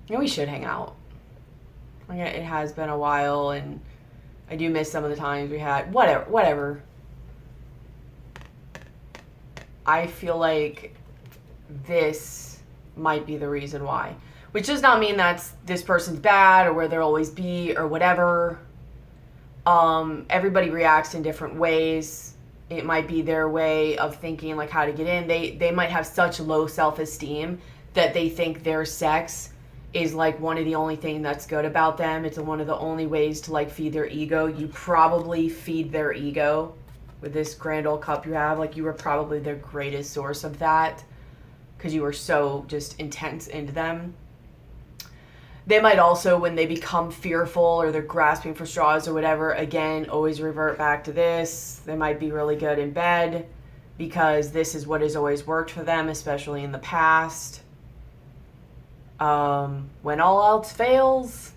A: we should hang out. Like, it has been a while, and I do miss some of the times we had. Whatever. I feel like this might be the reason why. Which does not mean that's this person's bad or where they'll always be or whatever. Everybody reacts in different ways. It might be their way of thinking, like, how to get in. They might have such low self-esteem that they think their sex is like one of the only thing that's good about them. It's one of the only ways to like feed their ego. You probably feed their ego with this grand old cup you have. Like, you were probably their greatest source of that because you were so just intense into them. They might also, when they become fearful or they're grasping for straws or whatever, again, always revert back to this. They might be really good in bed because this is what has always worked for them, especially in the past. When all else fails,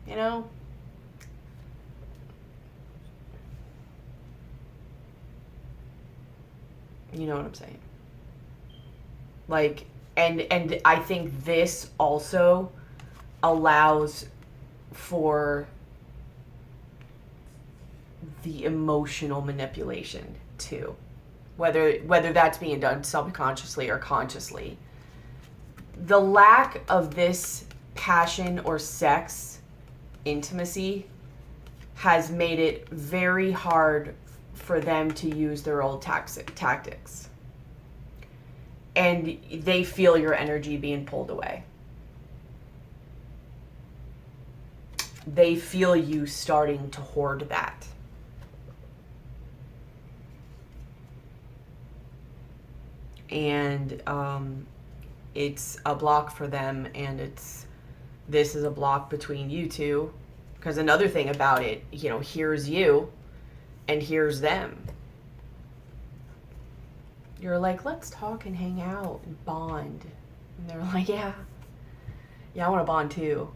A: you know, you know what I'm saying? Like, and I think this also allows for the emotional manipulation too, whether that's being done subconsciously or consciously. The lack of this passion or sex intimacy has made it very hard for them to use their old tactics. And they feel your energy being pulled away. They feel you starting to hoard that. And it's a block for them, and this is a block between you two. Because another thing about it, you know, here's you and here's them. You're like, let's talk and hang out and bond. And they're like, yeah, I want to bond too.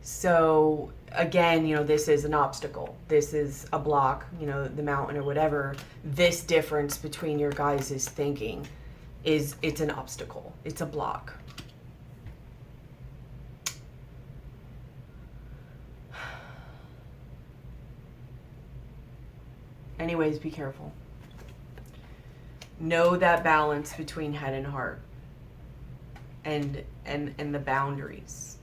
A: So again, you know, this is an obstacle. This is a block, you know, the mountain or whatever. This difference between your guys' thinking it's an obstacle. It's a block. Anyways, be careful. Know that balance between head and heart, and the boundaries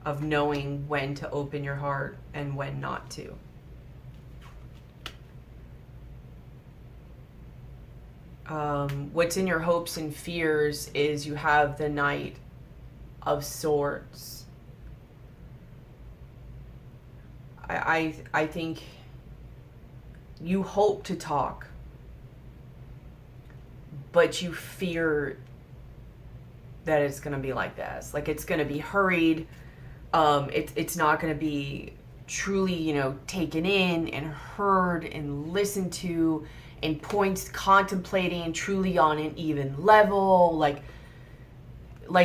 A: of knowing when to open your heart and when not to. What's in your hopes and fears is you have the Knight of Swords. I think you hope to talk, but you fear that it's going to be like this. Like, it's going to be hurried. It's not going to be truly, you know, taken in and heard and listened to and points contemplating truly on an even level. Like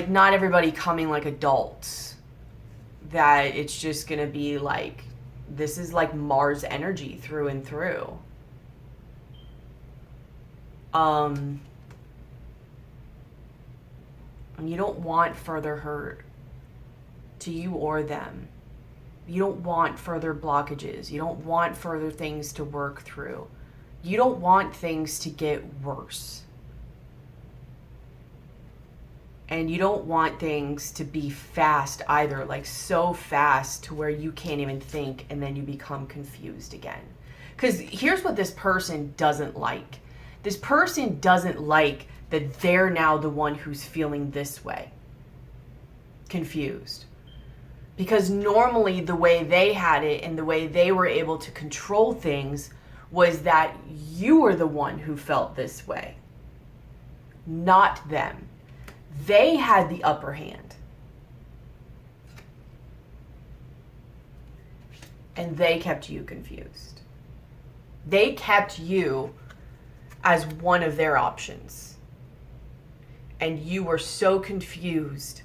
A: not everybody coming like adults. That it's just going to be like, this is like Mars energy through and through. And you don't want further hurt to you or them. You don't want further blockages. You don't want further things to work through. You don't want things to get worse. And you don't want things to be fast either, like so fast to where you can't even think and then you become confused again. Because here's what this person doesn't like. This person doesn't like that they're now the one who's feeling this way. Confused. Because normally the way they had it and the way they were able to control things was that you were the one who felt this way, not them. They had the upper hand. And they kept you confused. They kept you as one of their options. And you were so confused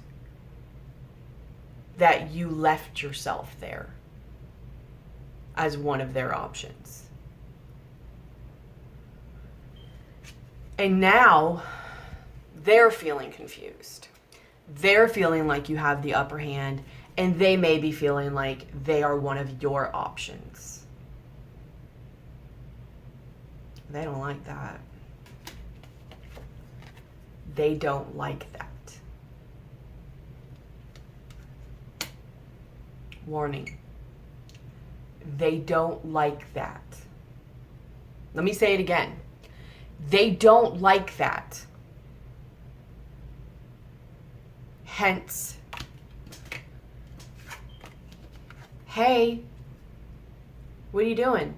A: that you left yourself there as one of their options. And now they're feeling confused. They're feeling like you have the upper hand, and they may be feeling like they are one of your options. They don't like that. They don't like that. Warning. They don't like that. Let me say it again. They don't like that. Hence, hey, what are you doing?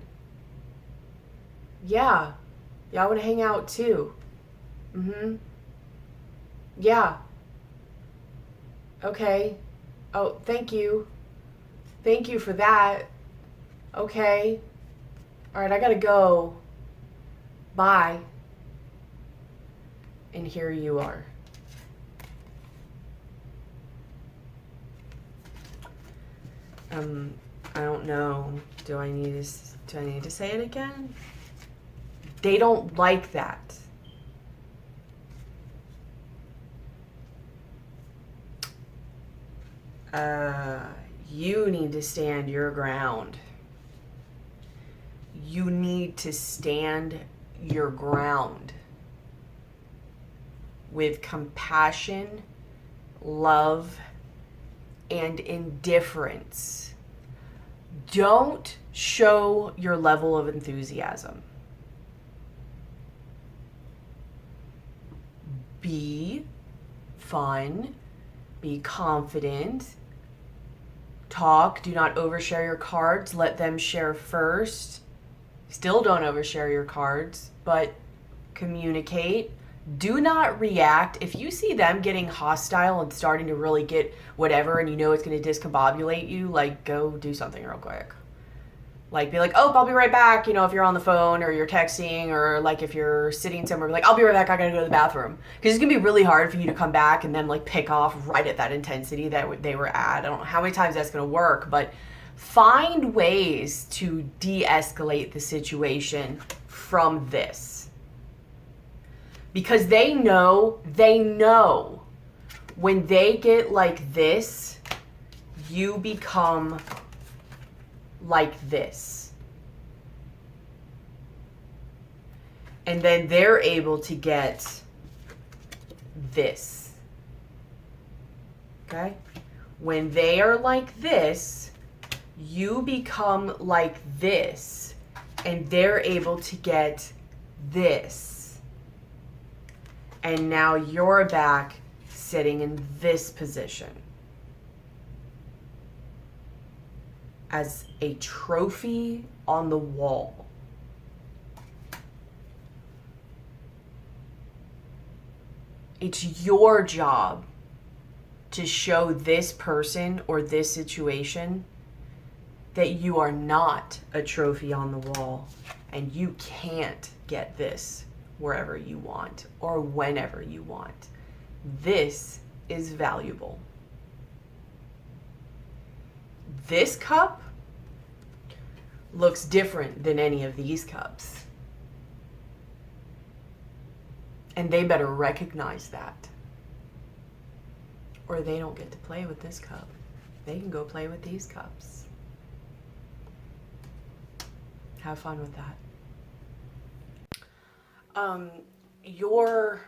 A: Yeah, I want to hang out too. Yeah. Okay. Oh, thank you. Thank you for that. Okay. All right, I gotta go. Bye. And here you are. I don't know. Do I need to say it again? They don't like that. You need to stand your ground. You need to stand your ground with compassion, love, and indifference. Don't show your level of enthusiasm. Be fun, be confident, talk, do not overshare your cards, let them share first. Still don't overshare your cards, but communicate. Do not react. If you see them getting hostile and starting to really get whatever and you know it's going to discombobulate you, like, go do something real quick. Like, be like, oh, I'll be right back, you know, if you're on the phone or you're texting, or like if you're sitting somewhere, be like, I'll be right back, I gotta go to the bathroom. Because it's going to be really hard for you to come back and then like pick off right at that intensity that they were at. I don't know how many times that's going to work, but find ways to de-escalate the situation from this. Because they know when they get like this, you become like this. And then they're able to get this. Okay? When they are like this, you become like this. And they're able to get this. And now you're back sitting in this position as a trophy on the wall. It's your job to show this person or this situation that you are not a trophy on the wall and you can't get this wherever you want or whenever you want. This is valuable. This cup looks different than any of these cups. And they better recognize that. Or they don't get to play with this cup. They can go play with these cups. Have fun with that. Your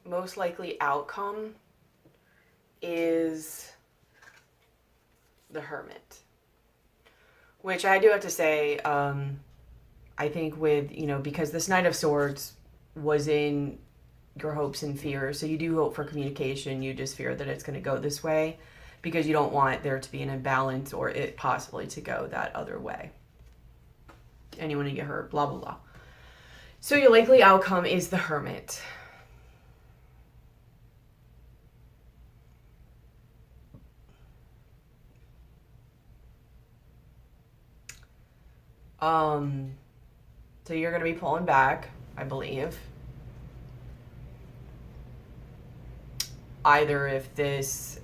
A: most likely outcome is the Hermit. Which I do have to say, I think with, because this Knight of Swords was in your hopes and fears. So you do hope for communication. You just fear that it's going to go this way because you don't want there to be an imbalance or it possibly to go that other way. Anyone to get hurt, blah, blah, blah. So your likely outcome is the Hermit. So you're going to be pulling back, I believe. Either if this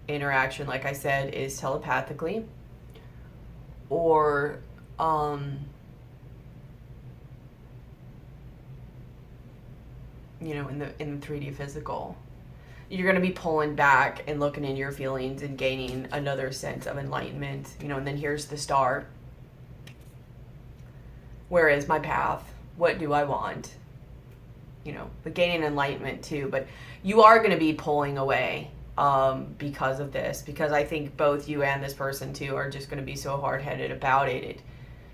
A: interaction, like I said, is telepathically, or in the 3D physical. You're going to be pulling back and looking in your feelings and gaining another sense of enlightenment, and then here's the star. Where is my path? What do I want? But gaining enlightenment too. But you are going to be pulling away because of this. Because I think both you and this person too are just going to be so hard-headed about it.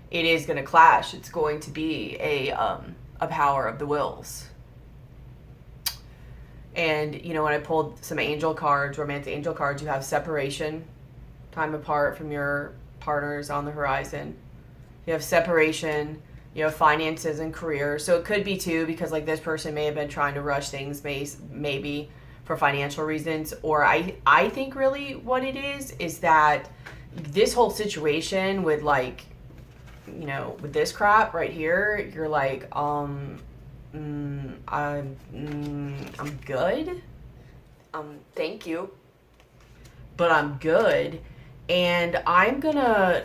A: It is going to clash. It's going to be a power of the wills. And, when I pulled some angel cards, romantic angel cards, you have separation, time apart from your partners on the horizon. You have separation, you have finances and career. So it could be too, because like this person may have been trying to rush things maybe for financial reasons. Or I think really what it is that this whole situation with like you know, with this crap right here, you're like, I'm good. Thank you, but I'm good. And I'm gonna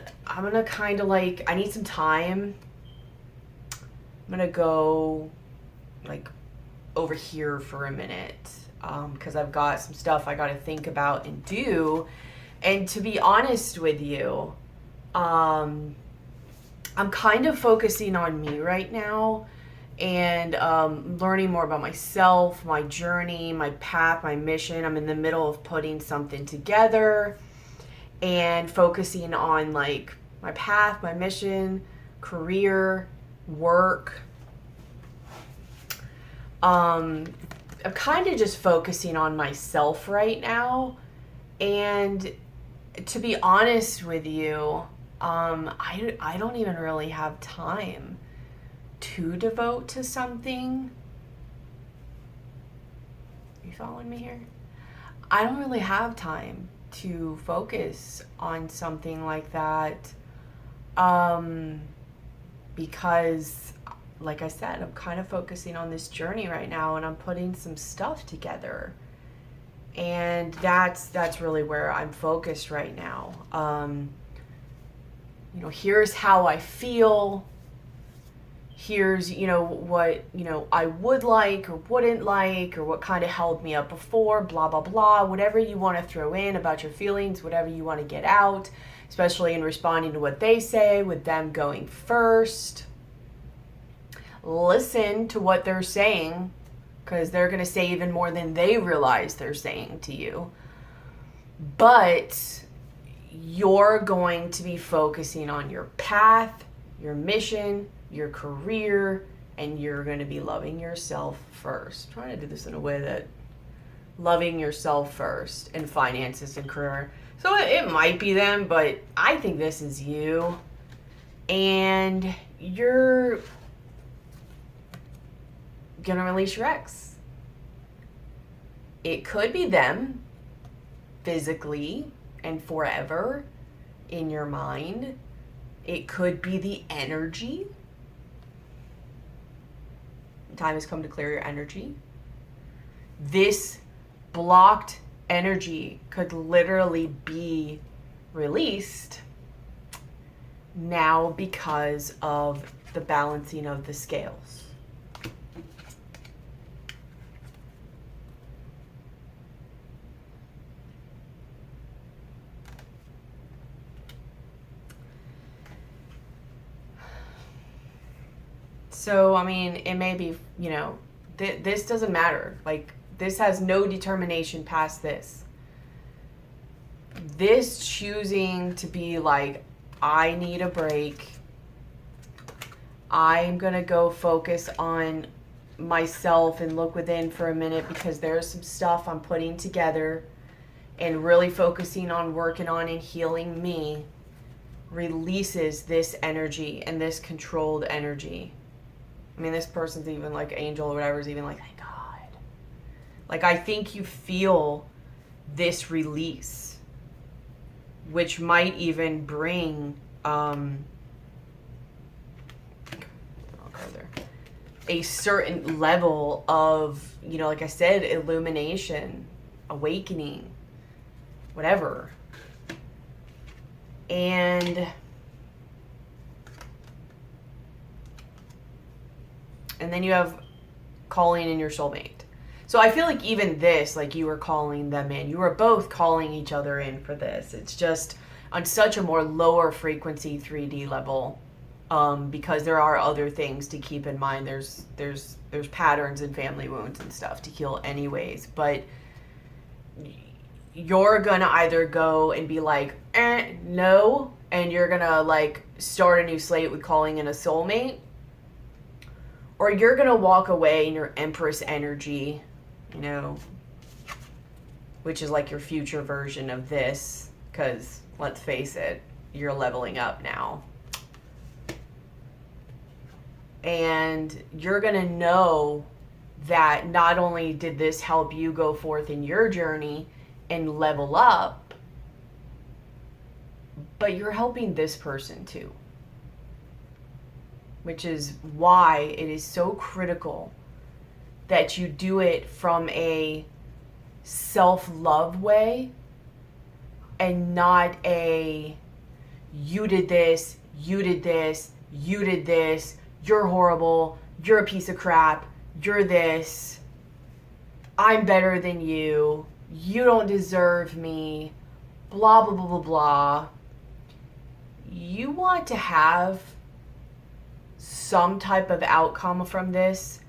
A: kind of like, I need some time. I'm gonna go like over here for a minute, because I've got some stuff I got to think about and do. And to be honest with you, I'm kind of focusing on me right now, and learning more about myself, my journey, my path, my mission. I'm in the middle of putting something together and focusing on like my path, my mission, career, work. I'm kind of just focusing on myself right now. And to be honest with you, I don't even really have time to devote to something. You following me here? I don't really have time to focus on something like that, because like I said, I'm kind of focusing on this journey right now, and I'm putting some stuff together, and that's really where I'm focused right now. You know, here's how I feel. Here's, you know, what, you know, I would like or wouldn't like, or what kind of held me up before, blah, blah, blah, whatever you want to throw in about your feelings, whatever you want to get out, especially in responding to what they say, with them going first. Listen to what they're saying, because they're going to say even more than they realize they're saying to you. But you're going to be focusing on your path, your mission, your career, and you're going to be loving yourself first. I'm trying to do this in a way that loving yourself first, and finances and career. So it might be them, but I think this is you. And you're going to release your ex. It could be them physically and forever in your mind. It could be the energy. Time has come to clear your energy. This blocked energy could literally be released now because of the balancing of the scales. So, I mean, it may be, you know, this doesn't matter. Like, this has no determination past this. This choosing to be like, I need a break. I'm going to go focus on myself and look within for a minute, because there's some stuff I'm putting together, and really focusing on working on and healing me releases this energy and this controlled energy. I mean, this person's even like angel or whatever is even like, thank God. Like, I think you feel this release, which might even bring, I'll go there, a certain level of, you know, like I said, illumination, awakening, whatever. And then you have calling in your soulmate. So I feel like even this, like, you were calling them in. You were both calling each other in for this. It's just on such a more lower frequency 3D level, because there are other things to keep in mind. There's patterns and family wounds and stuff to heal anyways. But you're gonna either go and be like, no, and you're gonna like start a new slate with calling in a soulmate. Or you're going to walk away in your Empress energy, you know, which is like your future version of this, because let's face it, you're leveling up now. And you're going to know that not only did this help you go forth in your journey and level up, but you're helping this person too. which is why it is so critical that you do it from a self-love way and not a you did this, you did this, you did this, you're horrible, you're a piece of crap, you're this, I'm better than you, you don't deserve me, blah, blah, blah, blah, blah. You want to have some type of outcome from this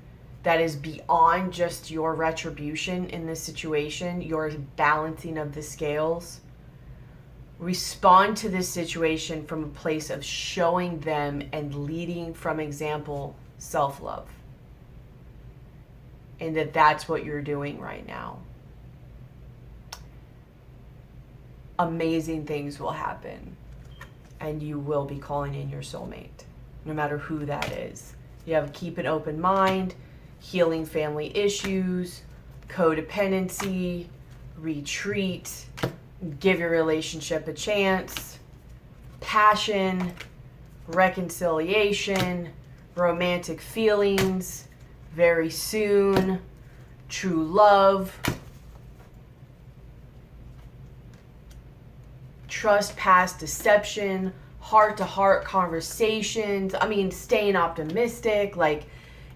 A: that is beyond just your retribution in this situation, your balancing of the scales. Respond to this situation from a place of showing them and leading from example self-love. And that's what you're doing right now. Amazing things will happen. And you will be calling in your soulmate, no matter who that is. You have to keep an open mind, healing family issues, codependency, retreat, give your relationship a chance, passion, reconciliation, romantic feelings, very soon, true love, trust past deception, heart-to-heart conversations. I mean, staying optimistic. Like,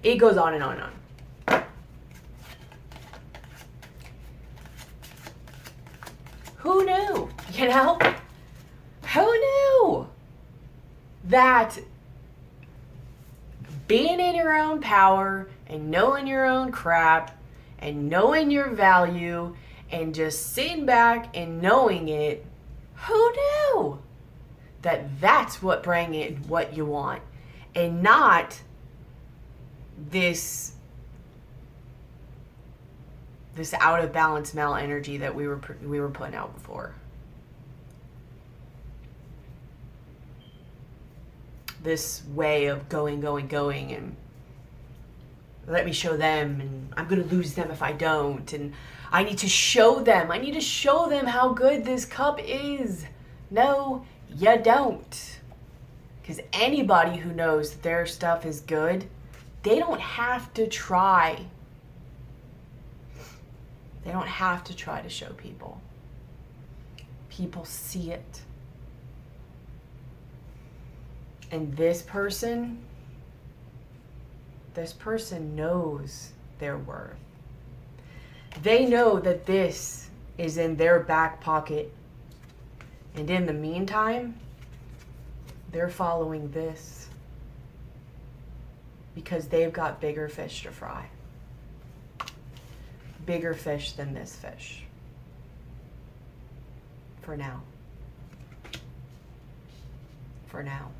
A: it goes on and on and on. Who knew? You know? Who knew that being in your own power and knowing your own crap and knowing your value and just sitting back and knowing it, who knew that that's what bring in what you want and not this out of balance male energy that we were putting out before. This way of going and let me show them and I'm going to lose them if I don't, and I need to show them how good this cup is. No, you don't. Because anybody who knows that their stuff is good, they don't have to try. They don't have to try to show people. People see it. And this person knows their worth. They know that this is in their back pocket. And in the meantime, they're following this because they've got bigger fish to fry. Bigger fish than this fish. For now. For now.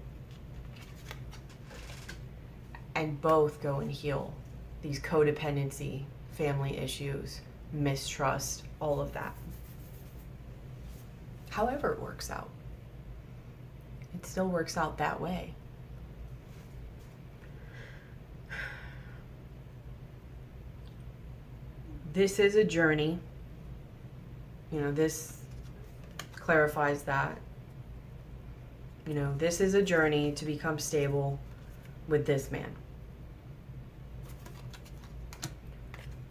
A: And both go and heal these codependency, family issues, mistrust, all of that. However it works out. It still works out that way. This is a journey. You know, this clarifies that. You know, this is a journey to become stable with this man.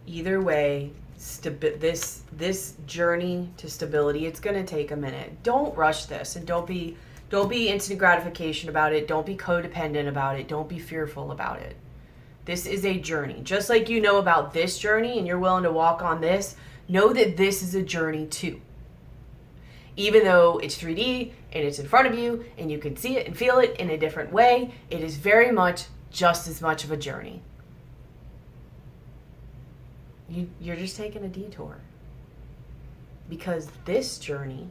A: Either way, this journey to stability, it's going to take a minute. Don't rush this, and don't be instant gratification about it. Don't be codependent about it. Don't be fearful about it. This is a journey. Just like you know about this journey and you're willing to walk on this, know that this is a journey too. Even though it's 3D and it's in front of you and you can see it and feel it in a different way, it is very much just as much of a journey. You're just taking a detour. Because this journey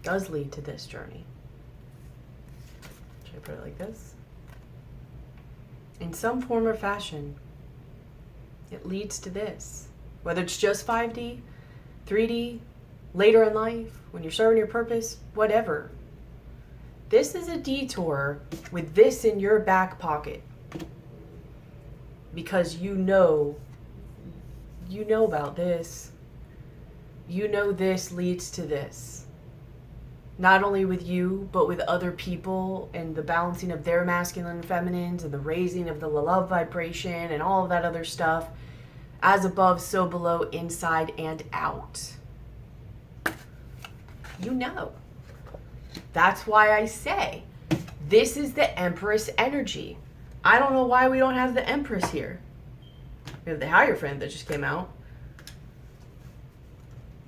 A: does lead to this journey. Should I put it like this? In some form or fashion, it leads to this. Whether it's just 5D, 3D, later in life, when you're serving your purpose, whatever. This is a detour with this in your back pocket. Because you know about this. You know this leads to this. not only with you, but with other people, and the balancing of their masculine and feminines, and the raising of the love vibration, and all of that other stuff. As above, so below, inside and out. You know. That's why I say, this is the Empress energy. I don't know why we don't have the Empress here. We have the Hierophant that just came out.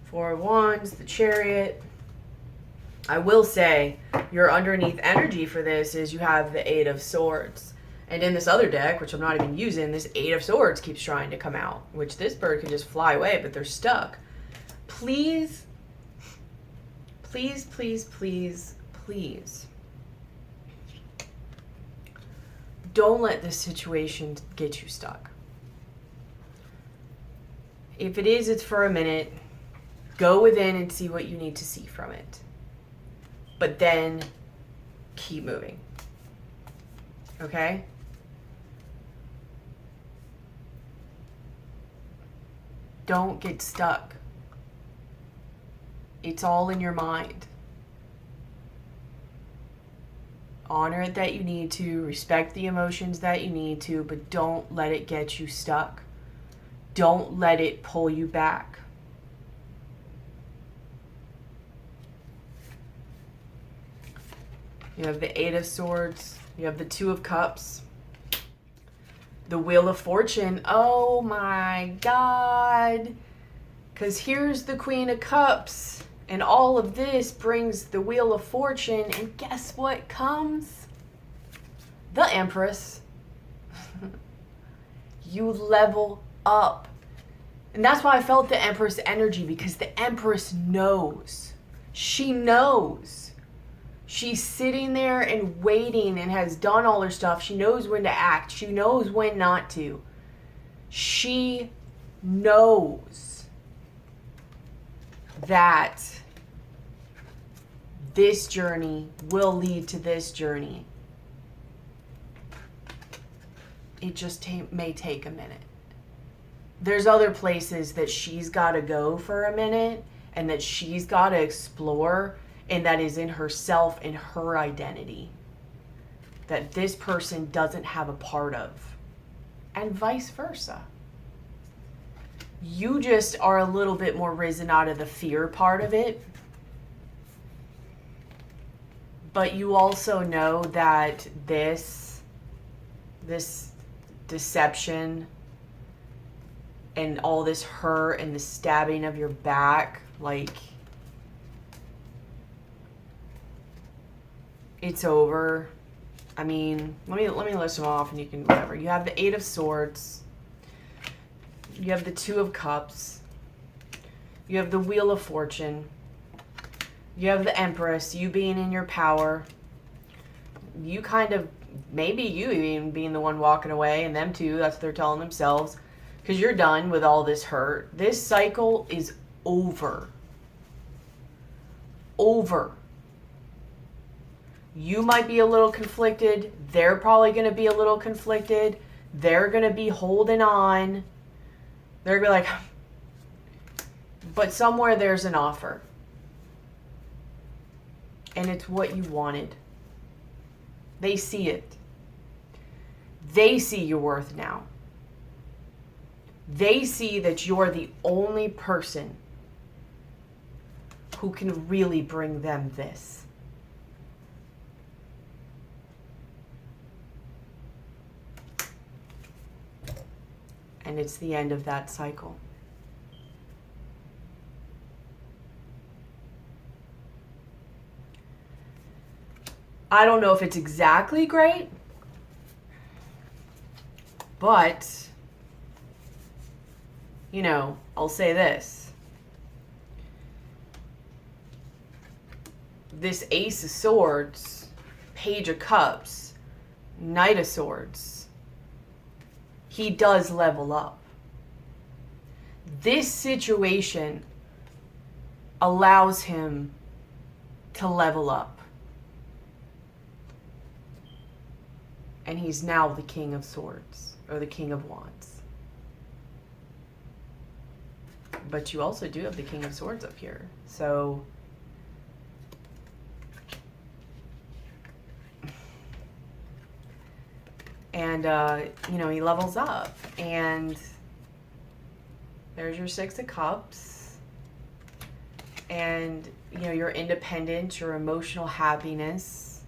A: Four of Wands, the Chariot. I will say, your underneath energy for this is you have the Eight of Swords. And in this other deck, which I'm not even using, this Eight of Swords keeps trying to come out. Which this bird can just fly away, but they're stuck. Please, please, please, please, please. Don't let this situation get you stuck. If it is, it's for a minute. Go within and see what you need to see from it. But then keep moving. Okay? Don't get stuck. It's all in your mind. Honor it that you need to, respect the emotions that you need to, but don't let it get you stuck. Don't let it pull you back. You have the Eight of Swords. You have the Two of Cups. The Wheel of Fortune. Oh my God. Because here's the Queen of Cups. And all of this brings the Wheel of Fortune. And guess what comes? The Empress. You level up. And that's why I felt the Empress energy. Because the Empress knows. She knows. She's sitting there and waiting and has done all her stuff. She knows when to act. She knows when not to. She knows that this journey will lead to this journey. It just may take a minute. There's other places that she's got to go for a minute and that she's got to explore. And that is in herself and her identity. That this person doesn't have a part of. And vice versa. You just are a little bit more risen out of the fear part of it. But you also know that this deception and all this hurt and the stabbing of your back, like, it's over. I mean, let me list them off and you can whatever. You have the Eight of Swords. You have the Two of Cups. You have the Wheel of Fortune. You have the Empress, you being in your power. You kind of, maybe you even being the one walking away, and them too, that's what they're telling themselves. Because you're done with all this hurt. This cycle is over. Over. You might be a little conflicted. They're probably going to be a little conflicted. They're going to be holding on. They're going to be like, but somewhere there's an offer. And it's what you wanted. They see it. They see your worth now. They see that you're the only person who can really bring them this. And it's the end of that cycle. I don't know if it's exactly great, but, you know, I'll say this. This Ace of Swords, Page of Cups, Knight of Swords, he does level up. This situation allows him to level up. And he's now the King of Swords, or the King of Wands. But you also do have the King of Swords up here. So And, you know, he levels up. And there's your Six of Cups. And, you know, your independence, your emotional happiness.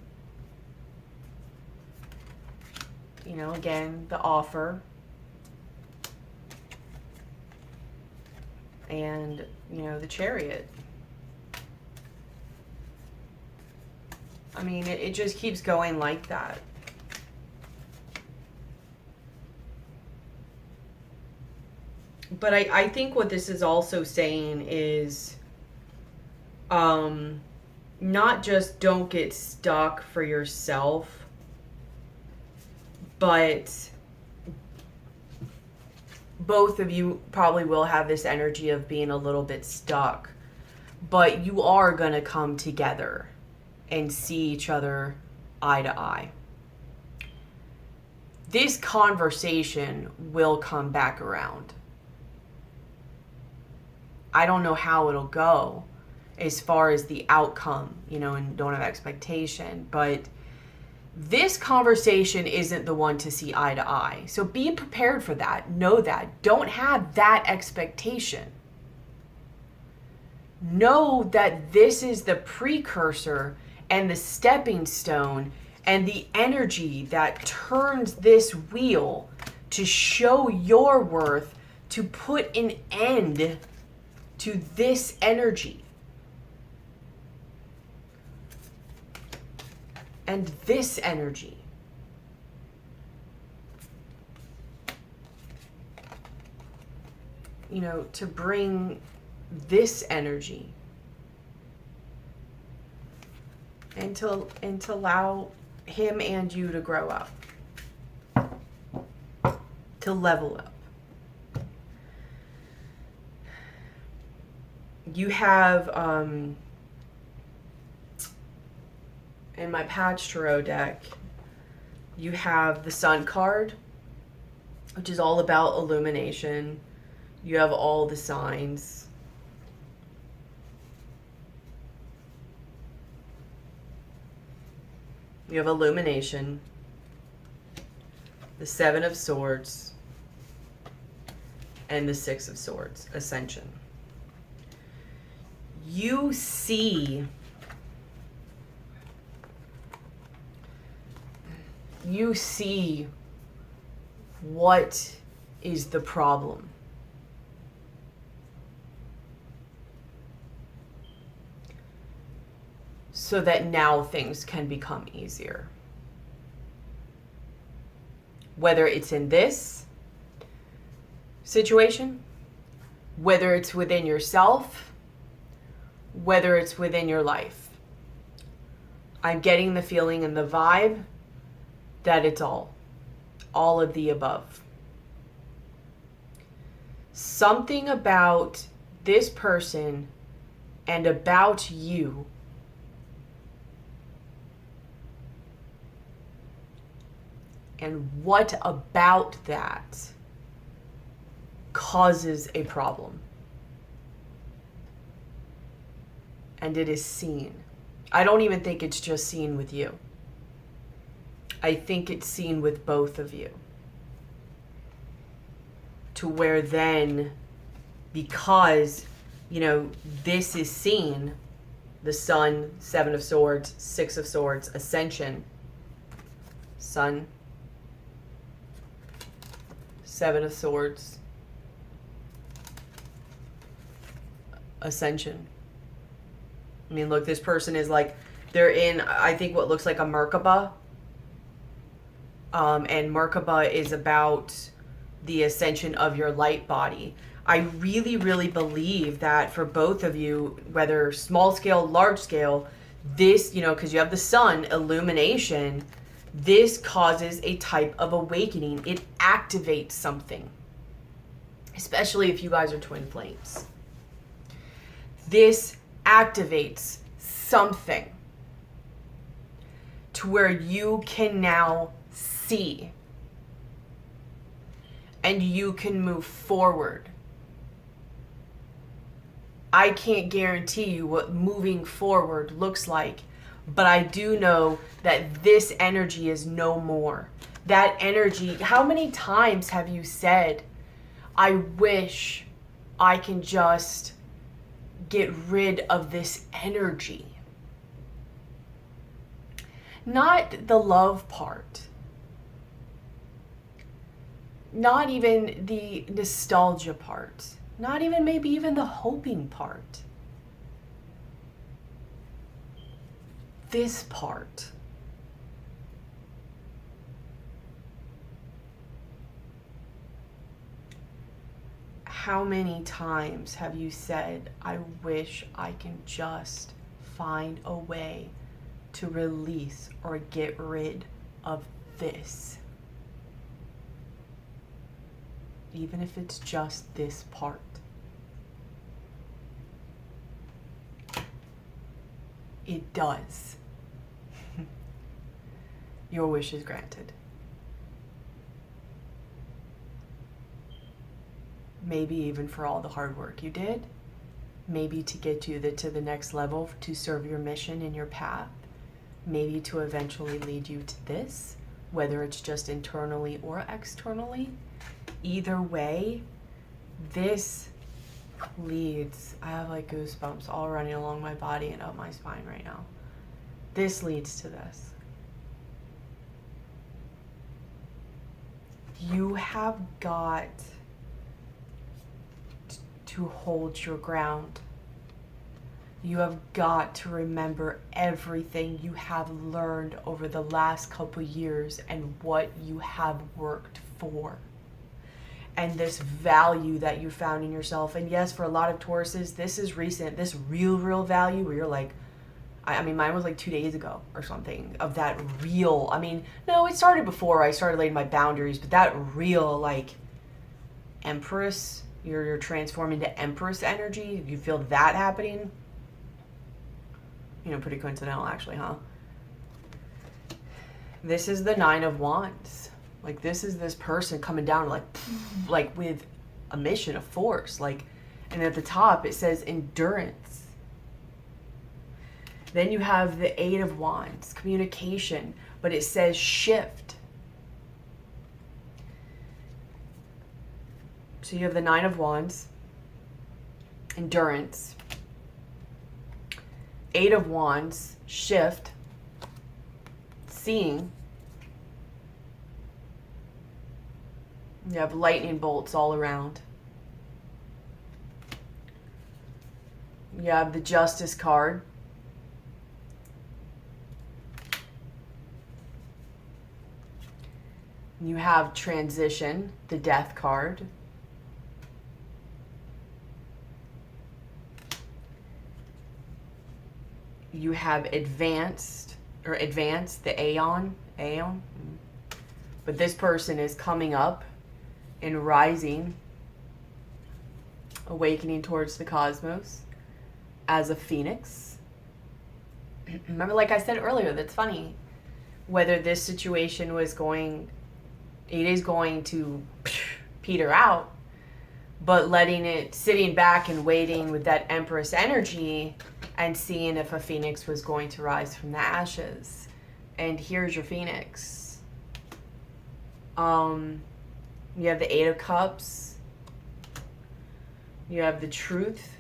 A: You know, again, the offer. And, you know, the Chariot. I mean, it just keeps going like that. But I think what this is also saying is not just don't get stuck for yourself, but both of you probably will have this energy of being a little bit stuck, but you are going to come together and see each other eye to eye. This conversation will come back around. I don't know how it'll go as far as the outcome, you know, and don't have expectation, but this conversation isn't the one to see eye to eye. So be prepared for that. Know that. Don't have that expectation. Know that this is the precursor and the stepping stone and the energy that turns this wheel to show your worth, to put an end to this energy. And this energy. You know, to bring this energy. And to allow him and you to grow up. To level up. You have, in my Patch Tarot deck, you have the Sun card, which is all about illumination. You have all the signs. You have illumination, the Seven of Swords, and the Six of Swords, ascension. You see what is the problem. So that now things can become easier. Whether it's in this situation, whether it's within yourself, whether it's within your life. I'm getting the feeling and the vibe that it's all of the above. Something about this person and about you and what about that causes a problem. And it is seen. I don't even think it's just seen with you. I think it's seen with both of you. To where then, because, you know, this is seen, the Sun, Seven of Swords, Six of Swords, Ascension, Sun, Seven of Swords, Ascension. I mean, look, this person is like, they're in, I think, what looks like a Merkaba. And Merkaba is about the ascension of your light body. I really, really believe that for both of you, whether small scale, large scale, this, you know, because you have the Sun, illumination, this causes a type of awakening. It activates something. Especially if you guys are twin flames. This activates something to where you can now see and you can move forward. I can't guarantee you what moving forward looks like, but I do know that this energy is no more. That energy, how many times have you said, I wish I can just get rid of this energy? Not the love part. Not even the nostalgia part. Not even maybe even the hoping part. This part. How many times have you said, I wish I can just find a way to release or get rid of this? Even if it's just this part. It does. Your wish is granted. Maybe even for all the hard work you did. Maybe to get you to the next level, to serve your mission in your path. Maybe to eventually lead you to this, whether it's just internally or externally. Either way, this leads, I have like goosebumps all running along my body and up my spine right now. This leads to this. You have got to hold your ground. You have got to remember everything you have learned over the last couple years and what you have worked for. And this value that you found in yourself. And yes, for a lot of Tauruses, this is recent. This real value where you're like, I mean, mine was like 2 days ago or something of that real. I mean, no, it started before I started laying my boundaries, but that real like Empress, you're transforming to Empress energy. You feel that happening. You know, pretty coincidental actually, huh? This is the 9 of Wands. Like this is this person coming down like with a mission, a force, like, and at the top it says endurance. Then you have the 8 of Wands, communication, but it says shift. So you have the 9 of Wands, endurance, 8 of Wands, shift, seeing. You have lightning bolts all around. You have the Justice card. You have transition, the Death card. You have advanced, the Aeon. But this person is coming up and rising, awakening towards the cosmos as a phoenix. Remember, like I said earlier, that's funny. Whether this situation it is going to peter out, but letting it, sitting back and waiting with that Empress energy and seeing if a phoenix was going to rise from the ashes. And here's your phoenix. You have the 8 of Cups. You have the Truth,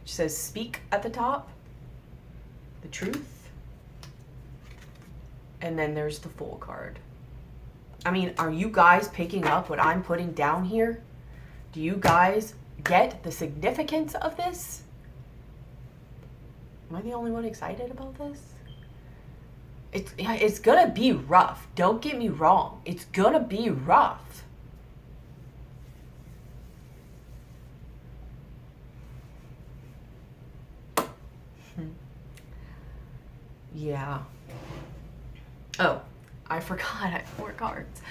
A: which says speak at the top. The Truth. And then there's the Fool card. I mean, are you guys picking up what I'm putting down here? Do you guys get the significance of this? Am I the only one excited about this? It's gonna be rough. Don't get me wrong. It's gonna be rough. Yeah. Oh, I forgot I have 4 cards.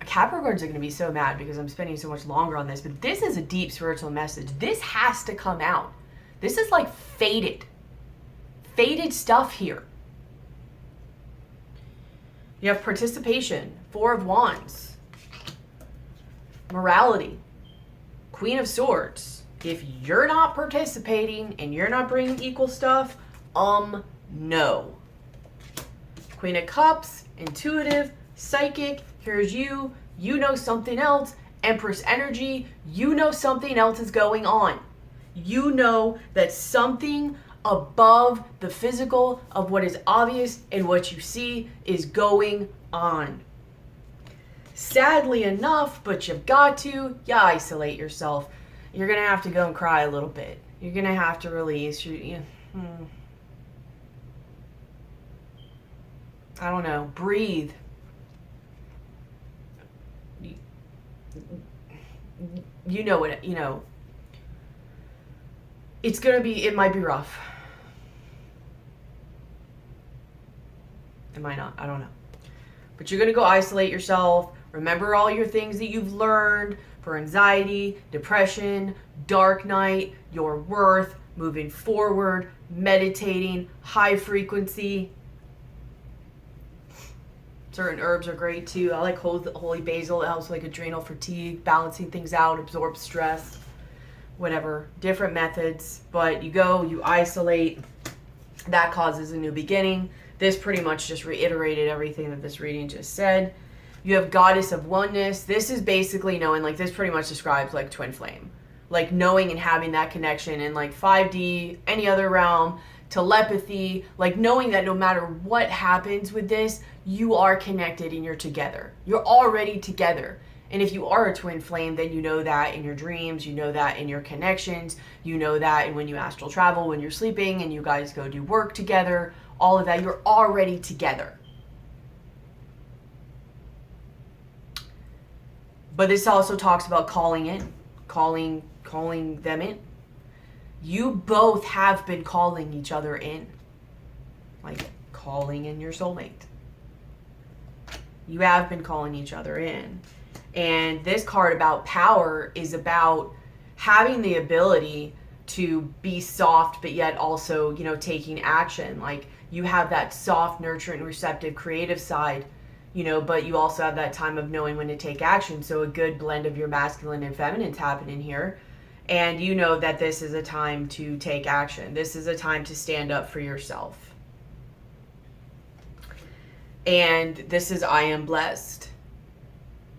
A: Capricorns are going to be so mad because I'm spending so much longer on this, but this is a deep spiritual message. This has to come out. This is like fated stuff here. You have participation, 4 of Wands, morality, Queen of Swords. If you're not participating and you're not bringing equal stuff, no. Queen of Cups, intuitive, psychic. Here's you. You know something else. Empress energy. You know something else is going on. You know that something above the physical of what is obvious and what you see is going on. Sadly enough, but you've got to, you isolate yourself. You're going to have to go and cry a little bit. You're going to have to release. I don't know. Breathe. You know what, it's going to be, it might be rough. It might not. I don't know. But you're going to go isolate yourself. Remember all your things that you've learned for anxiety, depression, dark night, your worth, moving forward, meditating, high frequency. Certain herbs are great too. I like holy basil. It helps with like adrenal fatigue, balancing things out, absorb stress, whatever. Different methods. But you go, you isolate. That causes a new beginning. This pretty much just reiterated everything that this reading just said. You have goddess of oneness. This is basically knowing, like this pretty much describes like twin flame. Like knowing and having that connection in like 5D, any other realm, telepathy, like knowing that no matter what happens with this, you are connected and you're together. You're already together. And if you are a twin flame, then you know that in your dreams, you know that in your connections, you know that and when you astral travel, when you're sleeping and you guys go do work together, all of that, you're already together. But this also talks about calling them in. You both have been calling each other in. Like calling in your soulmate. You have been calling each other in. And this card about power is about having the ability to be soft, but yet also, taking action. Like you have that soft, nurturing, receptive, creative side, but you also have that time of knowing when to take action. So a good blend of your masculine and feminine's happening here. And you know that this is a time to take action. This is a time to stand up for yourself. And this is I am blessed.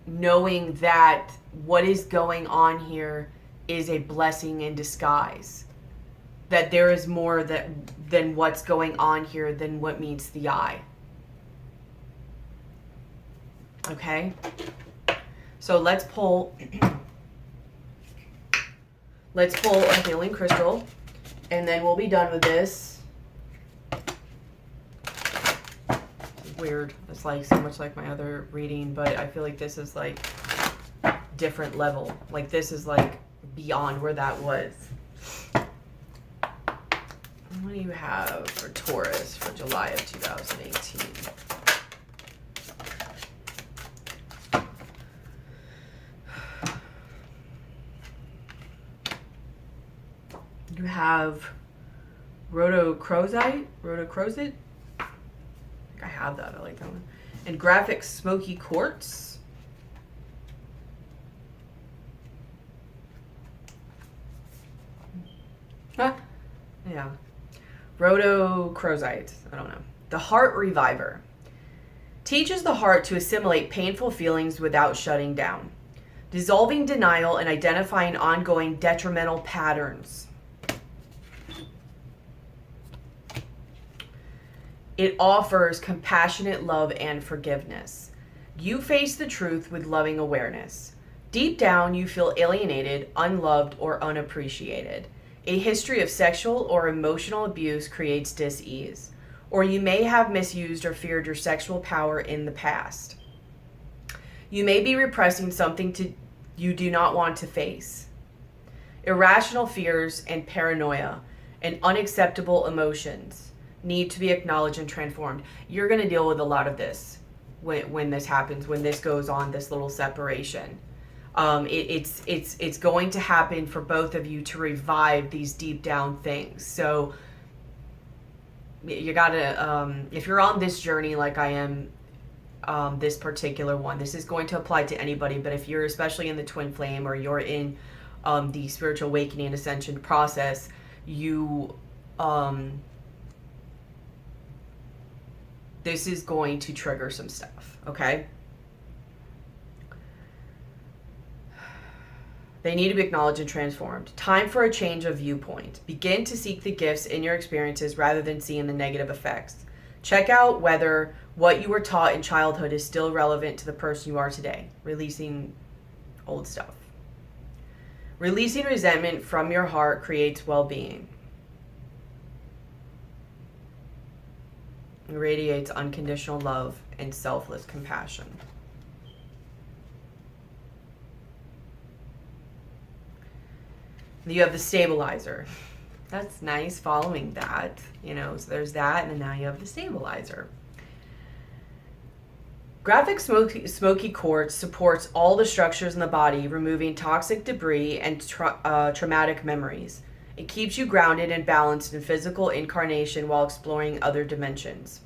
A: Knowing that what is going on here is a blessing in disguise. That there is more than what's going on here than what meets the eye. Okay? So let's pull a healing crystal and then we'll be done with this. Weird. It's like so much like my other reading, but I feel like this is like different level. Like this is like beyond where that was. What do you have for Taurus for July of 2018? You have rhodochrosite. I have that. I like that one. And graphic smoky quartz. Huh? Yeah. Rhodochrosite. I don't know. The heart reviver. Teaches the heart to assimilate painful feelings without shutting down. Dissolving denial and identifying ongoing detrimental patterns. It offers compassionate love and forgiveness. You face the truth with loving awareness. Deep down, you feel alienated, unloved, or unappreciated. A history of sexual or emotional abuse creates dis-ease. Or you may have misused or feared your sexual power in the past. You may be repressing something you do not want to face. Irrational fears and paranoia and unacceptable emotions need to be acknowledged and transformed. You're going to deal with a lot of this when this happens, when this goes on, this little separation. It's going to happen for both of you to revive these deep down things. So you gotta, if you're on this journey like I am, this particular one, this is going to apply to anybody, but if you're especially in the twin flame or you're in the spiritual awakening and ascension process, you this is going to trigger some stuff, okay? They need to be acknowledged and transformed. Time for a change of viewpoint. Begin to seek the gifts in your experiences rather than seeing the negative effects. Check out whether what you were taught in childhood is still relevant to the person you are today. Releasing old stuff. Releasing resentment from your heart creates well-being. It radiates unconditional love and selfless compassion. You have the stabilizer. That's nice following that, you know, so there's that, and then now you have the stabilizer. Graphic smoky quartz supports all the structures in the body, removing toxic debris and traumatic memories. It keeps you grounded and balanced in physical incarnation while exploring other dimensions.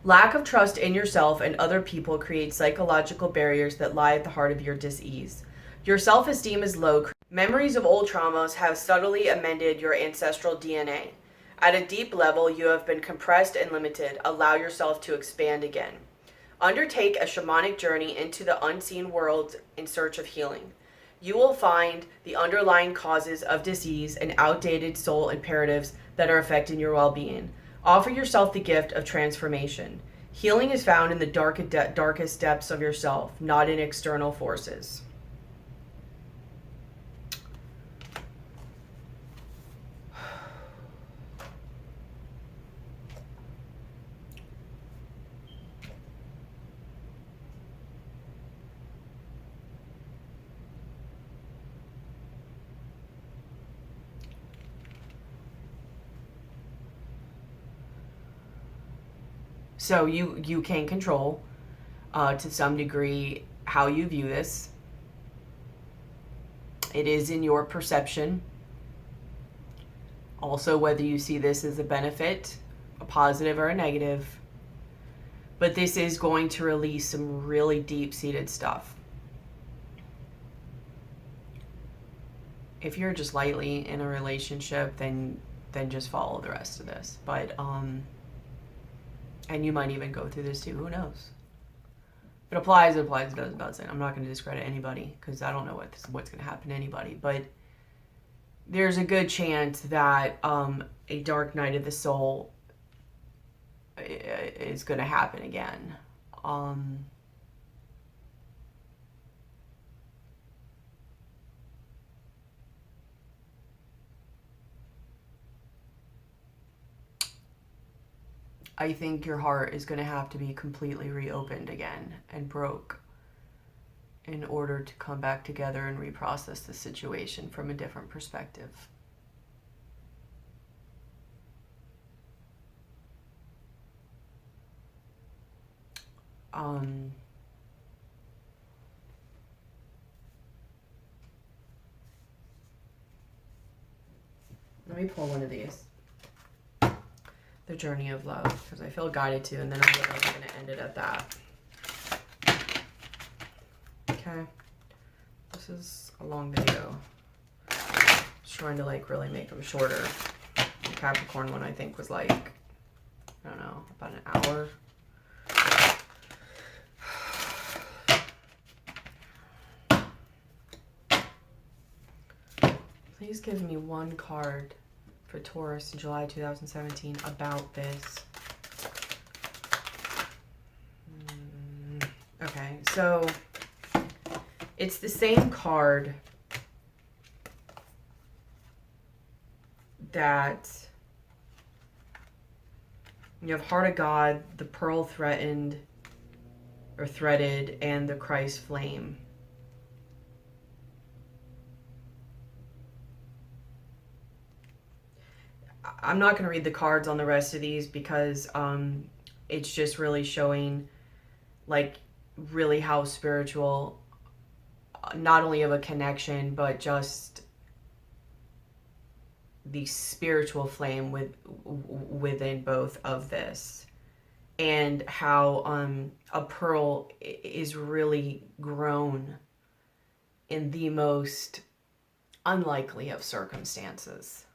A: Lack of trust in yourself and other people creates psychological barriers that lie at the heart of your dis-ease. Your self-esteem is low. Memories of old traumas have subtly amended your ancestral DNA. At a deep level, you have been compressed and limited. Allow yourself to expand again. Undertake a shamanic journey into the unseen world in search of healing. You will find the underlying causes of disease and outdated soul imperatives that are affecting your well-being. Offer yourself the gift of transformation. Healing is found in the darkest depths of yourself, not in external forces. So you can control, to some degree, how you view this. It is in your perception. Also, whether you see this as a benefit, a positive or a negative. But this is going to release some really deep-seated stuff. If you're just lightly in a relationship, then just follow the rest of this. But and you might even go through this too. Who knows? If it applies, it applies. It doesn't. I'm not going to discredit anybody because I don't know what's going to happen to anybody. But there's a good chance that a dark night of the soul is going to happen again. I think your heart is going to have to be completely reopened again and broke in order to come back together and reprocess the situation from a different perspective. Let me pull one of these. The Journey of Love, because I feel guided to, and then I'm literally going to end it at that. Okay. This is a long video. Just trying to like really make them shorter. The Capricorn one I think was like, I don't know, about an hour. Please give me one card for Taurus in July 2017 about this. Okay, so it's the same card that you have Heart of God, the Pearl Threatened or Threaded, and the Christ Flame. I'm not going to read the cards on the rest of these because it's just really showing like really how spiritual, not only of a connection, but just the spiritual flame within both of this, and how a pearl is really grown in the most unlikely of circumstances.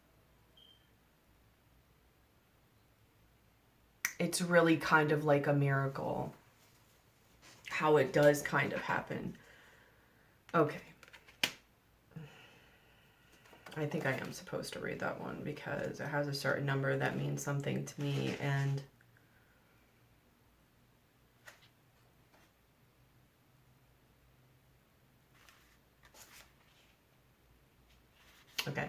A: it's really kind of like a miracle how it does kind of happen. Okay. I think I am supposed to read that one because it has a certain number that means something to me. And okay.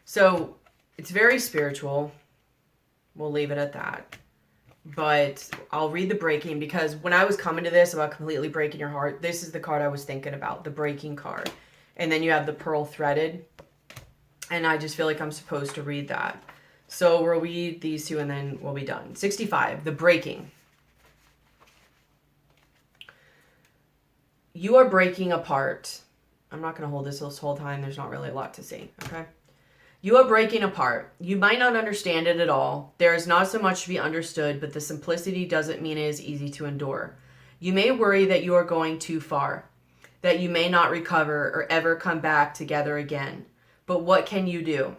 A: So it's very spiritual. We'll leave it at that. But I'll read the breaking, because when I was coming to this about completely breaking your heart, this is the card I was thinking about, the breaking card. And then you have the pearl threaded. And I just feel like I'm supposed to read that. So we'll read these two and then we'll be done. 65, the breaking. You are breaking apart. I'm not going to hold this whole time. There's not really a lot to say, okay? You are breaking apart. You might not understand it at all. There is not so much to be understood, but the simplicity doesn't mean it is easy to endure. You may worry that you are going too far, that you may not recover or ever come back together again. But what can you do?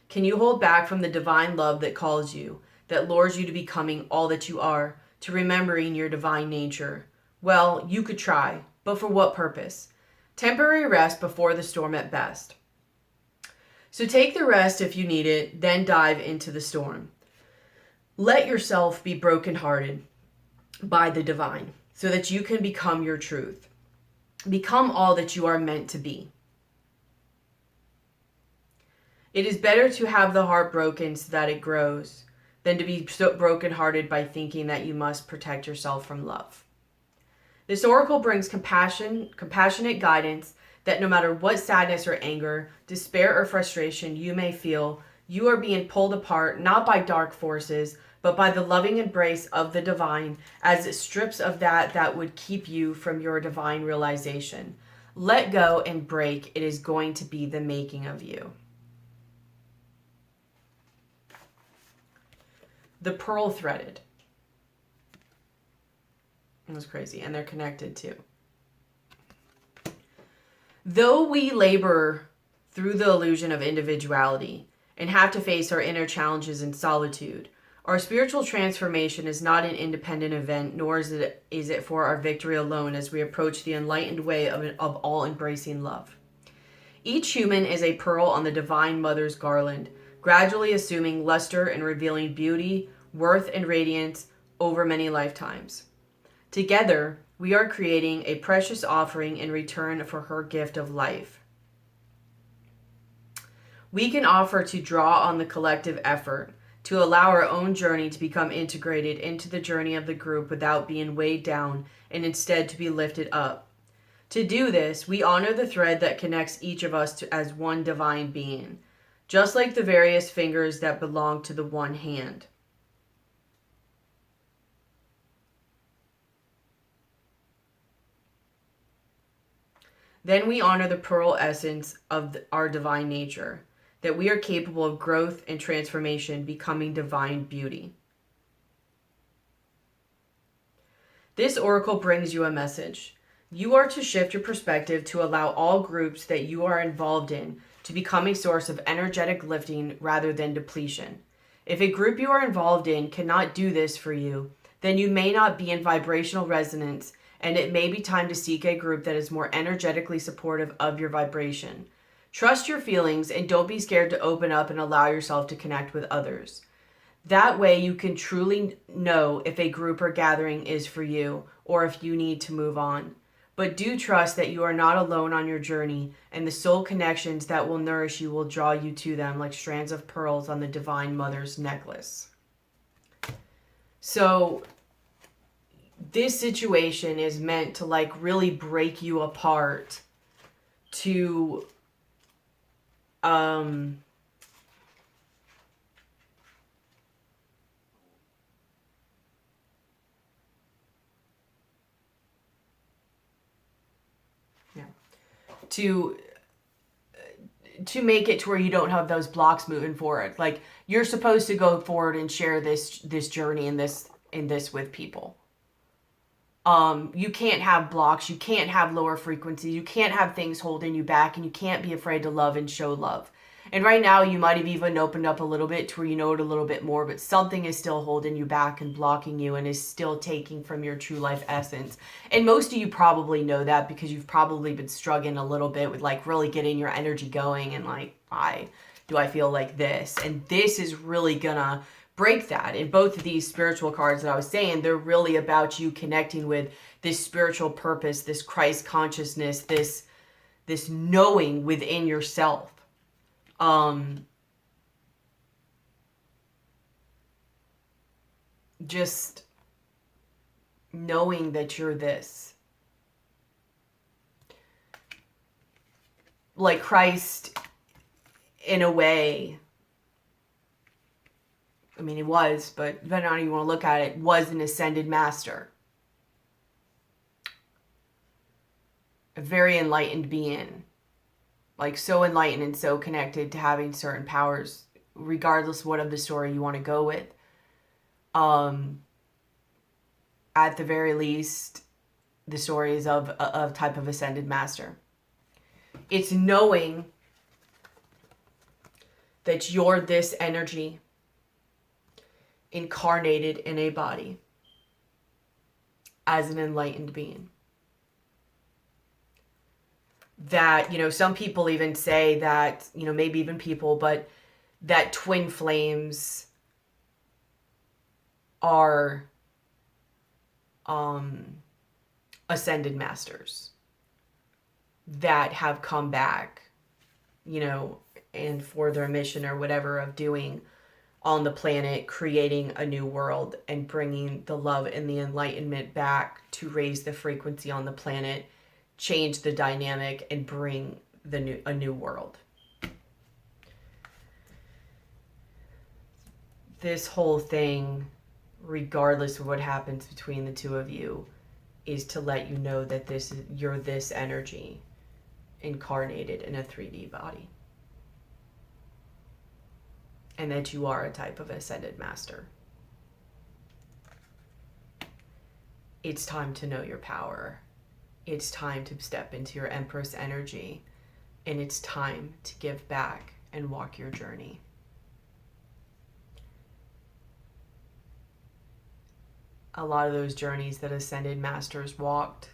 A: Can you hold back from the divine love that calls you, that lures you to becoming all that you are, to remembering your divine nature? Well, you could try, but for what purpose? Temporary rest before the storm at best. So take the rest if you need it, then dive into the storm. Let yourself be brokenhearted by the divine, so that you can become your truth. Become all that you are meant to be. It is better to have the heart broken so that it grows than to be so brokenhearted by thinking that you must protect yourself from love. This oracle brings compassionate guidance that no matter what sadness or anger, despair or frustration you may feel, you are being pulled apart not by dark forces, but by the loving embrace of the divine, as it strips of that would keep you from your divine realization. Let go and break. It is going to be the making of you. The pearl threaded. It was crazy. And they're connected too. Though we labor through the illusion of individuality and have to face our inner challenges in solitude, our spiritual transformation is not an independent event, nor is it for our victory alone as we approach the enlightened way of all embracing love. Each human is a pearl on the Divine Mother's garland, gradually assuming luster and revealing beauty, worth, and radiance over many lifetimes. Together, we are creating a precious offering in return for her gift of life. We can offer to draw on the collective effort, to allow our own journey to become integrated into the journey of the group without being weighed down, and instead to be lifted up. To do this, we honor the thread that connects each of us as one divine being, just like the various fingers that belong to the one hand. Then we honor the pearl essence of our divine nature, that we are capable of growth and transformation, becoming divine beauty. This oracle brings you a message. You are to shift your perspective to allow all groups that you are involved in to become a source of energetic lifting rather than depletion. If a group you are involved in cannot do this for you, then you may not be in vibrational resonance, and it may be time to seek a group that is more energetically supportive of your vibration. Trust your feelings and don't be scared to open up and allow yourself to connect with others. That way you can truly know if a group or gathering is for you or if you need to move on. But do trust that you are not alone on your journey, and the soul connections that will nourish you will draw you to them like strands of pearls on the Divine Mother's necklace. So this situation is meant to like really break you apart to to make it to where you don't have those blocks moving forward. Like, you're supposed to go forward and share this journey and this with people. You can't have blocks, you can't have lower frequencies, you can't have things holding you back, and you can't be afraid to love and show love.
B: And right now you might have even opened up a little bit to where you know it a little bit more, but something is still holding you back and blocking you and is still taking from your true life essence. And most of you probably know that because you've probably been struggling a little bit with like really getting your energy going and like, why do I feel like this? And this is really gonna break that. And both of these spiritual cards that I was saying, they're really about you connecting with this spiritual purpose, this Christ consciousness, this knowing within yourself. Just knowing that you're this. Like Christ, in a way, I mean, he was, but depending on how you want to look at it, was an ascended master. A very enlightened being. Like so enlightened and so connected to having certain powers, regardless of what of the story you want to go with. At the very least, the story is of a type of ascended master. It's knowing that you're this energy incarnated in a body as an enlightened being. That, you know, some people even say that, you know, maybe even people, but that twin flames are ascended masters that have come back, you know, and for their mission or whatever of doing on the planet, creating a new world and bringing the love and the enlightenment back to raise the frequency on the planet, change the dynamic, and bring a new world. This whole thing, regardless of what happens between the two of you, is to let you know that you're this energy incarnated in a 3D body. And that you are a type of ascended master. It's time to know your power. It's time to step into your Empress energy. And it's time to give back and walk your journey. A lot of those journeys that ascended masters walked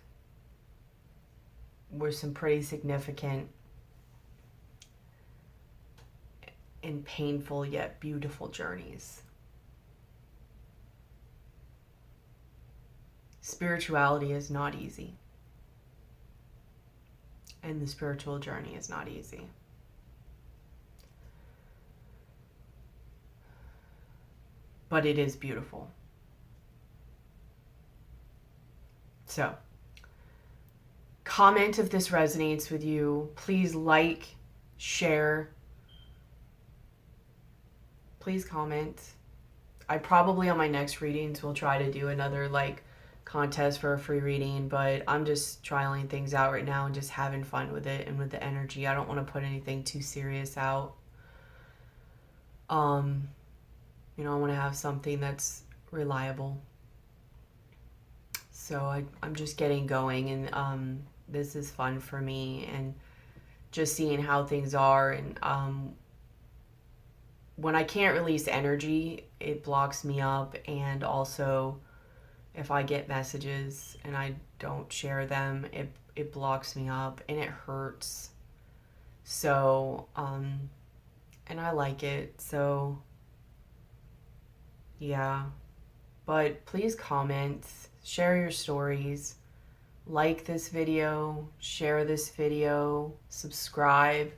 B: were some pretty significant and painful yet beautiful journeys. Spirituality is not easy. And the spiritual journey is not easy. But it is beautiful. So, comment if this resonates with you. Please like, share. Please comment. I probably on my next readings will try to do another like contest for a free reading, but I'm just trialing things out right now and just having fun with it and with the energy. I don't want to put anything too serious out. You know, I want to have something that's reliable. So I'm just getting going, and this is fun for me, and just seeing how things are. And when I can't release energy, it blocks me up. And also, if I get messages and I don't share them, it blocks me up and it hurts. So, and I like it. So, yeah. But please comment, share your stories, like this video, share this video, subscribe,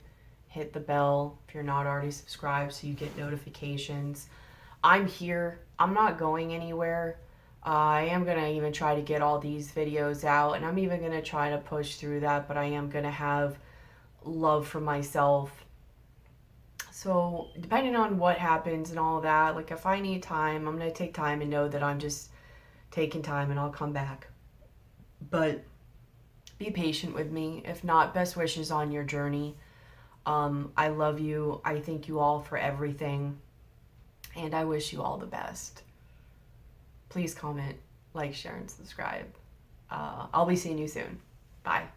B: hit the bell if you're not already subscribed so you get notifications. I'm here. I'm not going anywhere. I am going to even try to get all these videos out, and I'm even going to try to push through that, but I am going to have love for myself. So depending on what happens and all that, like if I need time, I'm going to take time and know that I'm just taking time and I'll come back. But be patient with me. If not, best wishes on your journey. I love you. I thank you all for everything. And I wish you all the best. Please comment, like, share, and subscribe. I'll be seeing you soon. Bye.